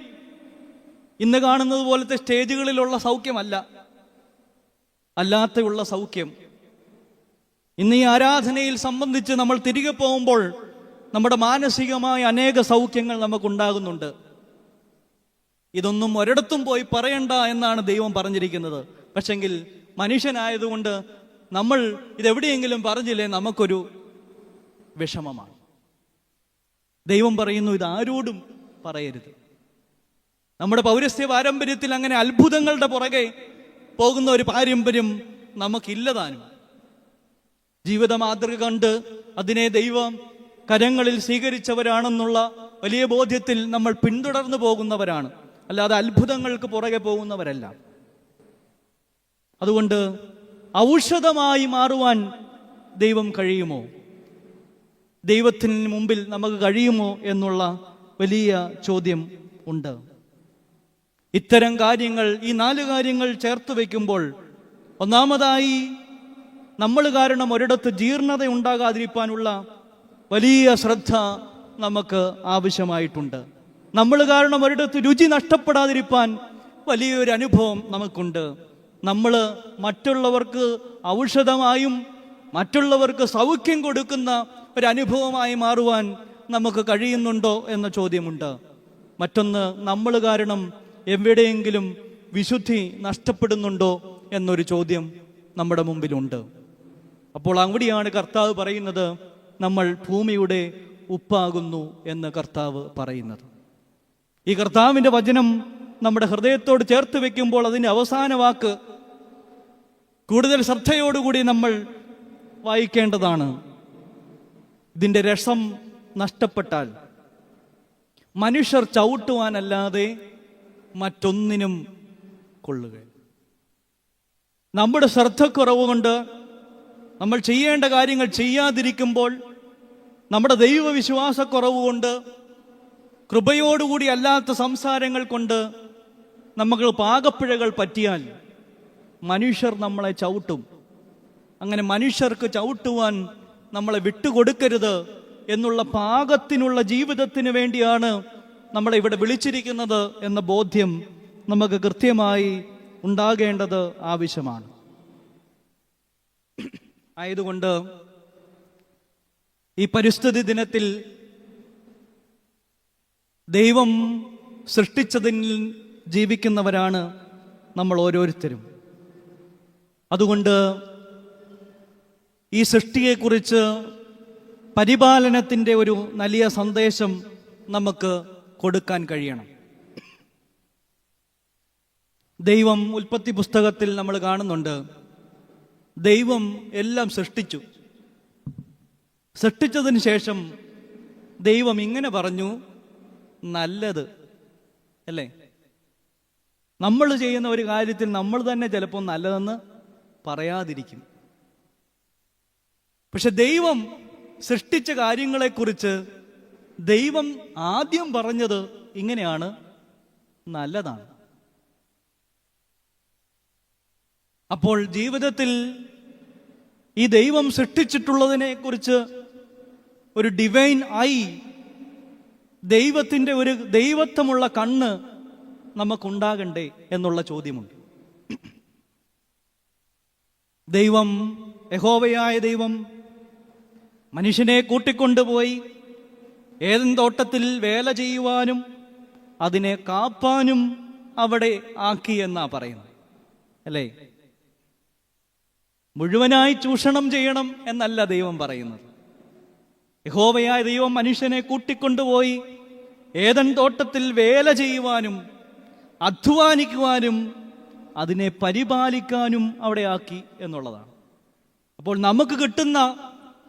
ഇന്ന് കാണുന്നത് പോലത്തെ സ്റ്റേജുകളിലുള്ള സൗഖ്യമല്ല, അല്ലാത്തുള്ള സൗഖ്യം. ഇന്ന് ഈ ആരാധനയിൽ സംബന്ധിച്ച് നമ്മൾ തിരികെ പോകുമ്പോൾ നമ്മുടെ മാനസികമായ അനേക സൗഖ്യങ്ങൾ നമുക്കുണ്ടാകുന്നുണ്ട്. ഇതൊന്നും ഒരിടത്തും പോയി പറയണ്ട എന്നാണ് ദൈവം പറഞ്ഞിരിക്കുന്നത്. പക്ഷെങ്കിൽ മനുഷ്യനായതുകൊണ്ട് നമ്മൾ ഇതെവിടെയെങ്കിലും പറഞ്ഞില്ലേ നമുക്കൊരു വിഷമമാണ്. ദൈവം പറയുന്നു, ഇതാരോടും പറയരുത്. നമ്മുടെ പൗരസ്ത്യ പാരമ്പര്യത്തിൽ അങ്ങനെ അത്ഭുതങ്ങളുടെ പുറകെ പോകുന്ന ഒരു പാരമ്പര്യം നമുക്കില്ലതാനും. ജീവിത മാതൃക കണ്ട് അതിനെ ദൈവം കരങ്ങളിൽ സ്വീകരിച്ചവരാണെന്നുള്ള വലിയ ബോധ്യത്തിൽ നമ്മൾ പിന്തുടർന്നു പോകുന്നവരാണ്, അല്ലാതെ അത്ഭുതങ്ങൾക്ക് പുറകെ പോകുന്നവരല്ല. അതുകൊണ്ട് ഔഷധമായി മാറുവാൻ ദൈവം കഴിയുമോ, ദൈവത്തിന് മുമ്പിൽ നമുക്ക് കഴിയുമോ എന്നുള്ള വലിയ ചോദ്യം ഉണ്ട്. ഇത്തരം കാര്യങ്ങൾ, ഈ 4 കാര്യങ്ങൾ ചേർത്ത് വയ്ക്കുമ്പോൾ, ഒന്നാമതായി നമ്മൾ കാരണം ഒരിടത്ത് ജീർണത ഉണ്ടാകാതിരിക്കാനുള്ള വലിയ ശ്രദ്ധ നമുക്ക് ആവശ്യമായിട്ടുണ്ട്. നമ്മൾ കാരണം ഒരിടത്ത് രുചി നഷ്ടപ്പെടാതിരിക്കാൻ വലിയൊരു അനുഭവം നമുക്കുണ്ട്. നമ്മൾ മറ്റുള്ളവർക്ക് ഔഷധമായും മറ്റുള്ളവർക്ക് സൗഖ്യം കൊടുക്കുന്ന ഒരു അനുഭവമായി മാറുവാൻ നമുക്ക് കഴിയുന്നുണ്ടോ എന്ന ചോദ്യമുണ്ട്. മറ്റൊന്ന്, നമ്മൾ കാരണം എവിടെയെങ്കിലും വിശുദ്ധി നഷ്ടപ്പെടുന്നുണ്ടോ എന്നൊരു ചോദ്യം നമ്മുടെ മുമ്പിലുണ്ട്. അപ്പോൾ അവിടെയാണ് കർത്താവ് പറയുന്നത്, നമ്മൾ ഭൂമിയുടെ ഉപ്പാകുന്നു എന്ന് കർത്താവ് പറയുന്നത്. ഈ കർത്താവിൻ്റെ വചനം നമ്മുടെ ഹൃദയത്തോട് ചേർത്ത് വെക്കുമ്പോൾ അതിൻ്റെ അവസാന വാക്ക് കൂടുതൽ ശ്രദ്ധയോടുകൂടി നമ്മൾ വായിക്കേണ്ടതാണ്. ഇതിൻ്റെ രസം നഷ്ടപ്പെട്ടാൽ മനുഷ്യർ ചവിട്ടുവാനല്ലാതെ മറ്റൊന്നിനും കൊള്ളുക. നമ്മുടെ ശ്രദ്ധക്കുറവ് കൊണ്ട് നമ്മൾ ചെയ്യേണ്ട കാര്യങ്ങൾ ചെയ്യാതിരിക്കുമ്പോൾ, നമ്മുടെ ദൈവവിശ്വാസക്കുറവ് കൊണ്ട്, കൃപയോടുകൂടി അല്ലാത്ത സംസാരങ്ങൾ കൊണ്ട് നമുക്ക് പാകപ്പിഴകൾ പറ്റിയാൽ മനുഷ്യർ നമ്മളെ ചവിട്ടും. അങ്ങനെ മനുഷ്യർക്ക് ചവിട്ടുവാൻ നമ്മളെ വിട്ടുകൊടുക്കരുത് എന്നുള്ള പാകത്തിനുള്ള ജീവിതത്തിന് വേണ്ടിയാണ് നമ്മളെ ഇവിടെ വിളിച്ചിരിക്കുന്നത് എന്ന ബോധ്യം നമുക്ക് കൃത്യമായി ഉണ്ടാകേണ്ടത് ആവശ്യമാണ്. ആയതുകൊണ്ട് ഈ പരിസ്ഥിതി ദിനത്തിൽ ദൈവം സൃഷ്ടിച്ചതിൽ ജീവിക്കുന്നവരാണ് നമ്മൾ ഓരോരുത്തരും. അതുകൊണ്ട് ഈ സൃഷ്ടിയെക്കുറിച്ച് പരിപാലനത്തിൻ്റെ ഒരു വലിയ സന്ദേശം നമുക്ക് കൊടുക്കാൻ കഴിയണം. ദൈവം ഉൽപ്പത്തി പുസ്തകത്തിൽ നമ്മൾ കാണുന്നുണ്ട്, ദൈവം എല്ലാം സൃഷ്ടിച്ചു. സൃഷ്ടിച്ചതിന് ശേഷം ദൈവം ഇങ്ങനെ പറഞ്ഞു, നല്ലത്. അല്ലേ? നമ്മൾ ചെയ്യുന്ന ഒരു കാര്യത്തിൽ നമ്മൾ തന്നെ ചിലപ്പോൾ നല്ലതെന്ന് പറയാതിരിക്കും. പക്ഷെ ദൈവം സൃഷ്ടിച്ച കാര്യങ്ങളെക്കുറിച്ച് ദൈവം ആദ്യം പറഞ്ഞത് ഇങ്ങനെയാണ്, നല്ലതാണ്. അപ്പോൾ ജീവിതത്തിൽ ഈ ദൈവം സൃഷ്ടിച്ചിട്ടുള്ളതിനെ കുറിച്ച് ഒരു ഡിവൈൻ ഐ, ദൈവത്തിൻ്റെ ഒരു ദൈവത്വമുള്ള കണ്ണ് നമുക്കുണ്ടാകണ്ടേ എന്നുള്ള ചോദ്യമുണ്ട്. ദൈവം, യഹോവയായ ദൈവം മനുഷ്യനെ കൂട്ടിക്കൊണ്ടുപോയി ഏദൻ തോട്ടത്തിൽ വേല ചെയ്യുവാനും അതിനെ കാപ്പാനും അവിടെ ആക്കി എന്നാ പറയുന്നത്. അല്ലേ? മുഴുവനായി ചൂഷണം ചെയ്യണം എന്നല്ല ദൈവം പറയുന്നത്. യഹോവയായ ദൈവം മനുഷ്യനെ കൂട്ടിക്കൊണ്ടുപോയി ഏദൻ തോട്ടത്തിൽ വേല ചെയ്യുവാനും അധ്വാനിക്കുവാനും അതിനെ പരിപാലിക്കാനും അവിടെ ആക്കി എന്നുള്ളതാണ്. അപ്പോൾ നമുക്ക് കിട്ടുന്ന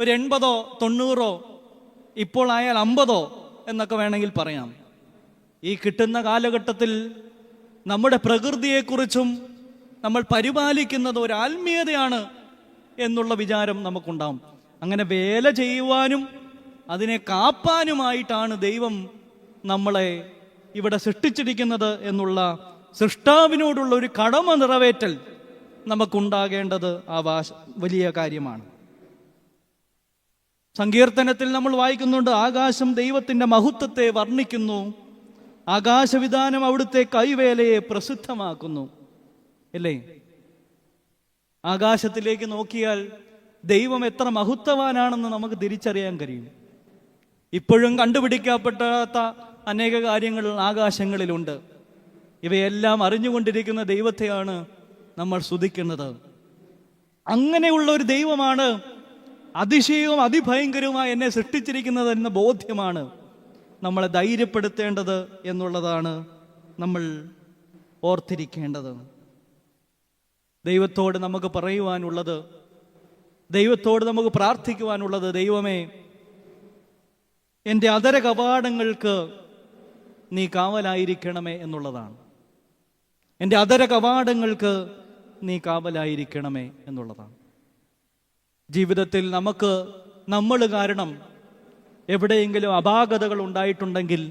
ഒരു 80 90 ഇപ്പോൾ ആയാൽ 50 എന്നൊക്കെ വേണമെങ്കിൽ പറയാം. ഈ കിട്ടുന്ന കാലഘട്ടത്തിൽ നമ്മുടെ പ്രകൃതിയെക്കുറിച്ചും നമ്മൾ പരിപാലിക്കുന്നത് ഒരു ആത്മീയതയാണ് എന്നുള്ള വിചാരം നമുക്കുണ്ടാവും. അങ്ങനെ വേല ചെയ്യുവാനും അതിനെ കാപ്പാനുമായിട്ടാണ് ദൈവം നമ്മളെ ഇവിടെ സൃഷ്ടിച്ചിരിക്കുന്നത് എന്നുള്ള സൃഷ്ടാവിനോടുള്ള ഒരു കടമ നിറവേറ്റൽ നമുക്കുണ്ടാകേണ്ടത് വലിയ കാര്യമാണ്. സങ്കീർത്തനത്തിൽ നമ്മൾ വായിക്കുന്നുണ്ട്, ആകാശം ദൈവത്തിൻ്റെ മഹത്വത്തെ വർണ്ണിക്കുന്നു, ആകാശവിധാനം അവിടുത്തെ കൈവേലയെ പ്രസിദ്ധമാക്കുന്നു. അല്ലേ? ആകാശത്തിലേക്ക് നോക്കിയാൽ ദൈവം എത്ര മഹത്വവാനാണെന്ന് നമുക്ക് തിരിച്ചറിയാൻ കഴിയും. ഇപ്പോഴും കണ്ടുപിടിക്കപ്പെടാത്ത അനേക കാര്യങ്ങൾ ആകാശങ്ങളിലുണ്ട്. ഇവയെല്ലാം അറിഞ്ഞുകൊണ്ടിരിക്കുന്ന ദൈവത്തെയാണ് നമ്മൾ സ്തുതിക്കുന്നത്. അങ്ങനെയുള്ള ഒരു ദൈവമാണ് അതിശയവും അതിഭയങ്കരവുമായി എന്നെ സൃഷ്ടിച്ചിരിക്കുന്നത് എന്ന ബോധ്യമാണ് നമ്മളെ ധൈര്യപ്പെടുത്തേണ്ടത് എന്നുള്ളതാണ് നമ്മൾ ഓർത്തിരിക്കേണ്ടത്. ദൈവത്തോട് നമുക്ക് പറയുവാനുള്ളത്, ദൈവത്തോട് നമുക്ക് പ്രാർത്ഥിക്കുവാനുള്ളത്, ദൈവമേ, എൻ്റെ അധര കവാടങ്ങൾക്ക് നീ കാവലായിരിക്കണമേ എന്നുള്ളതാണ്. എൻ്റെ അധര കവാടങ്ങൾക്ക് നീ കാവലായിരിക്കണമേ എന്നുള്ളതാണ്. ജീവിതത്തിൽ നമ്മൾ കാരണം എവിടെയെങ്കിലും അപാകതകൾ ഉണ്ടായിട്ടുണ്ടെങ്കിൽ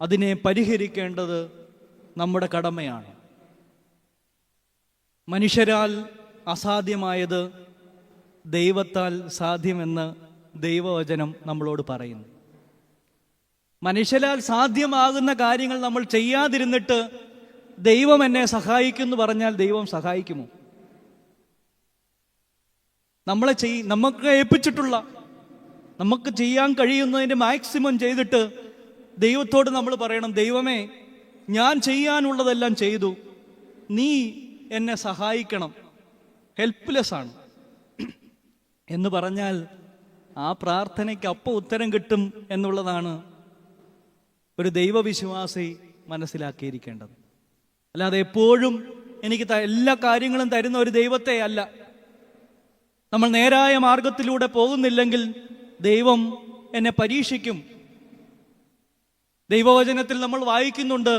അതിനെ പരിഹരിക്കേണ്ടത് നമ്മുടെ കടമയാണ്. മനുഷ്യരാൽ അസാധ്യമായത് ദൈവത്താൽ സാധ്യമെന്ന് ദൈവവചനം നമ്മളോട് പറയുന്നു. മനുഷ്യരാൽ സാധ്യമാകുന്ന കാര്യങ്ങൾ നമ്മൾ ചെയ്യാതിരുന്നിട്ട് ദൈവം എന്നെ സഹായിക്കുമെന്ന് പറഞ്ഞാൽ ദൈവം സഹായിക്കുമോ? നമുക്ക് ഏൽപ്പിച്ചിട്ടുള്ള, നമുക്ക് ചെയ്യാൻ കഴിയുന്നതിൻ്റെ മാക്സിമം ചെയ്തിട്ട് ദൈവത്തോട് നമ്മൾ പറയണം, ദൈവമേ, ഞാൻ ചെയ്യാനുള്ളതെല്ലാം ചെയ്തു, നീ എന്നെ സഹായിക്കണം, ഹെൽപ്ലെസ് ആണ് എന്ന് പറഞ്ഞാൽ ആ പ്രാർത്ഥനയ്ക്ക് അപ്പം ഉത്തരം കിട്ടും എന്നുള്ളതാണ് ഒരു ദൈവവിശ്വാസി മനസ്സിലാക്കിയിരിക്കേണ്ടത്. അല്ലാതെ എപ്പോഴും എനിക്ക് എല്ലാ കാര്യങ്ങളും തരുന്ന ഒരു ദൈവത്തെ അല്ല. നമ്മൾ നേരായ മാർഗത്തിലൂടെ പോകുന്നില്ലെങ്കിൽ ദൈവം എന്നെ പരീക്ഷിക്കും. ദൈവവചനത്തിൽ നമ്മൾ വായിക്കുന്നുണ്ട്,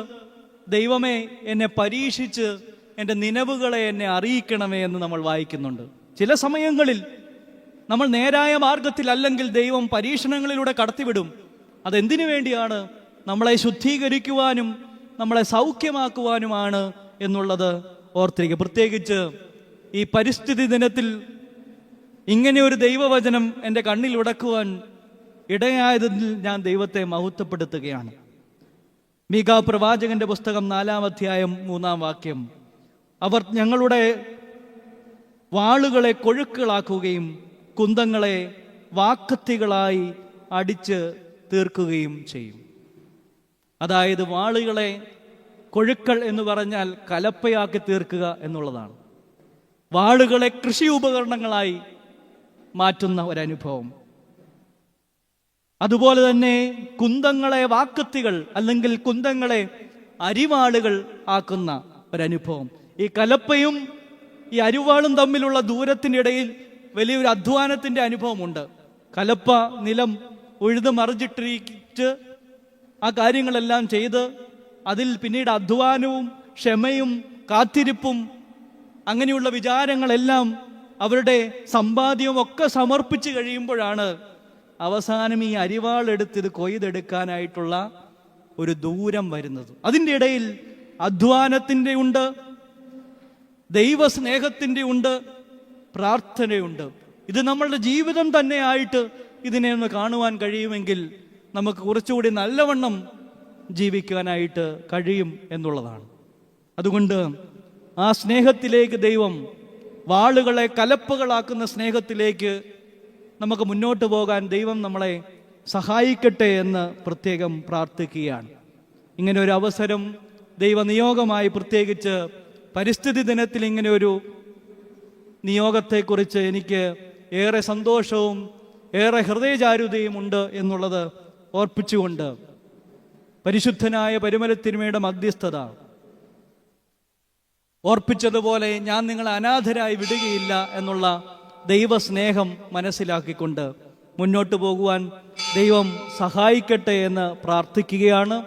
ദൈവമേ, എന്നെ പരീക്ഷിച്ച് എൻ്റെ നിലവുകളെ എന്നെ അറിയിക്കണമേ എന്ന് നമ്മൾ വായിക്കുന്നുണ്ട്. ചില സമയങ്ങളിൽ നമ്മൾ നേരായ മാർഗത്തിലല്ലെങ്കിൽ ദൈവം പരീക്ഷണങ്ങളിലൂടെ കടത്തിവിടും. അതെന്തിനു വേണ്ടിയാണ്? നമ്മളെ ശുദ്ധീകരിക്കുവാനും നമ്മളെ സൗഖ്യമാക്കുവാനുമാണ് എന്നുള്ളത് ഓർത്തിരിക്കുക. പ്രത്യേകിച്ച് ഈ പരിസ്ഥിതി ദിനത്തിൽ ഇങ്ങനെ ഒരു ദൈവവചനം എൻ്റെ കണ്ണിൽ ഉടക്കുവാൻ ഇടയായതിൽ ഞാൻ ദൈവത്തെ മഹത്വപ്പെടുത്തുകയാണ്. മീഖാ പ്രവാചകന്റെ പുസ്തകം 4-ാം അധ്യായം 3-ാം വാക്യം, അവർ ഞങ്ങളുടെ വാളുകളെ കൊഴുക്കുകളാക്കുകയും കുന്തങ്ങളെ വാക്കത്തികളായി അടിച്ച് തീർക്കുകയും ചെയ്യും. അതായത് വാളുകളെ കൊഴുക്കൾ എന്ന് പറഞ്ഞാൽ കലപ്പയാക്കി തീർക്കുക എന്നുള്ളതാണ്. വാളുകളെ കൃഷി ഉപകരണങ്ങളായി മാറ്റുന്ന ഒരനുഭവം. അതുപോലെ തന്നെ കുന്തങ്ങളെ വാക്കത്തികൾ അല്ലെങ്കിൽ കുന്തങ്ങളെ അരിവാളുകൾ ആക്കുന്ന ഒരനുഭവം. ഈ കലപ്പയും ഈ അരിവാളും തമ്മിലുള്ള ദൂരത്തിനിടയിൽ വലിയൊരു അധ്വാനത്തിൻ്റെ അനുഭവമുണ്ട്. കലപ്പ നിലം ഉഴുത് മറിച്ചിട്ടിട്ട് ആ കാര്യങ്ങളെല്ലാം ചെയ്ത് അതിൽ പിന്നീട് അധ്വാനവും ക്ഷമയും കാത്തിരിപ്പും അങ്ങനെയുള്ള വിചാരങ്ങളെല്ലാം അവരുടെ സമ്പാദ്യവും ഒക്കെ സമർപ്പിച്ച് കഴിയുമ്പോഴാണ് അവസാനം ഈ അരിവാളെടുത്ത് ഇത് കൊയ്തെടുക്കാനായിട്ടുള്ള ഒരു ദൂരം വരുന്നത്. അതിൻ്റെ ഇടയിൽ അധ്വാനത്തിൻ്റെ ഉണ്ട്, ദൈവസ്നേഹത്തിൻ്റെ ഉണ്ട്, പ്രാർത്ഥനയുണ്ട്. ഇത് നമ്മളുടെ ജീവിതം തന്നെയായിട്ട് ഇതിനെ ഒന്ന് കാണുവാൻ കഴിയുമെങ്കിൽ നമുക്ക് കുറച്ചുകൂടി നല്ലവണ്ണം ജീവിക്കാനായിട്ട് കഴിയും എന്നുള്ളതാണ്. അതുകൊണ്ട് ആ സ്നേഹത്തിലേക്ക്, ദൈവം വാളുകളെ കലപ്പകളാക്കുന്ന സ്നേഹത്തിലേക്ക് നമുക്ക് മുന്നോട്ട് പോകാൻ ദൈവം നമ്മളെ സഹായിക്കട്ടെ എന്ന് പ്രത്യേകം പ്രാർത്ഥിക്കുകയാണ്. ഇങ്ങനെ ഒരു അവസരം ദൈവനിയോഗമായി, പ്രത്യേകിച്ച് പരിസ്ഥിതി ദിനത്തിൽ ഇങ്ങനെ ഒരു നിയോഗത്തെക്കുറിച്ച് എനിക്ക് ഏറെ സന്തോഷവും ഏറെ ഹൃദയചാരുതയും ഉണ്ട് എന്നുള്ളത് ഓർപ്പിച്ചുകൊണ്ട് പരിശുദ്ധനായ പരിമലത്തിരുമയുടെ മധ്യസ്ഥത ഓർപ്പിച്ചതുപോലെ ഞാൻ നിങ്ങളെ അനാഥരായി വിടുകയില്ല എന്നുള്ള ദൈവസ്നേഹം മനസ്സിലാക്കിക്കൊണ്ട് മുന്നോട്ട് പോകുവാൻ ദൈവം സഹായിക്കട്ടെ എന്ന് പ്രാർത്ഥിക്കുകയാണ്.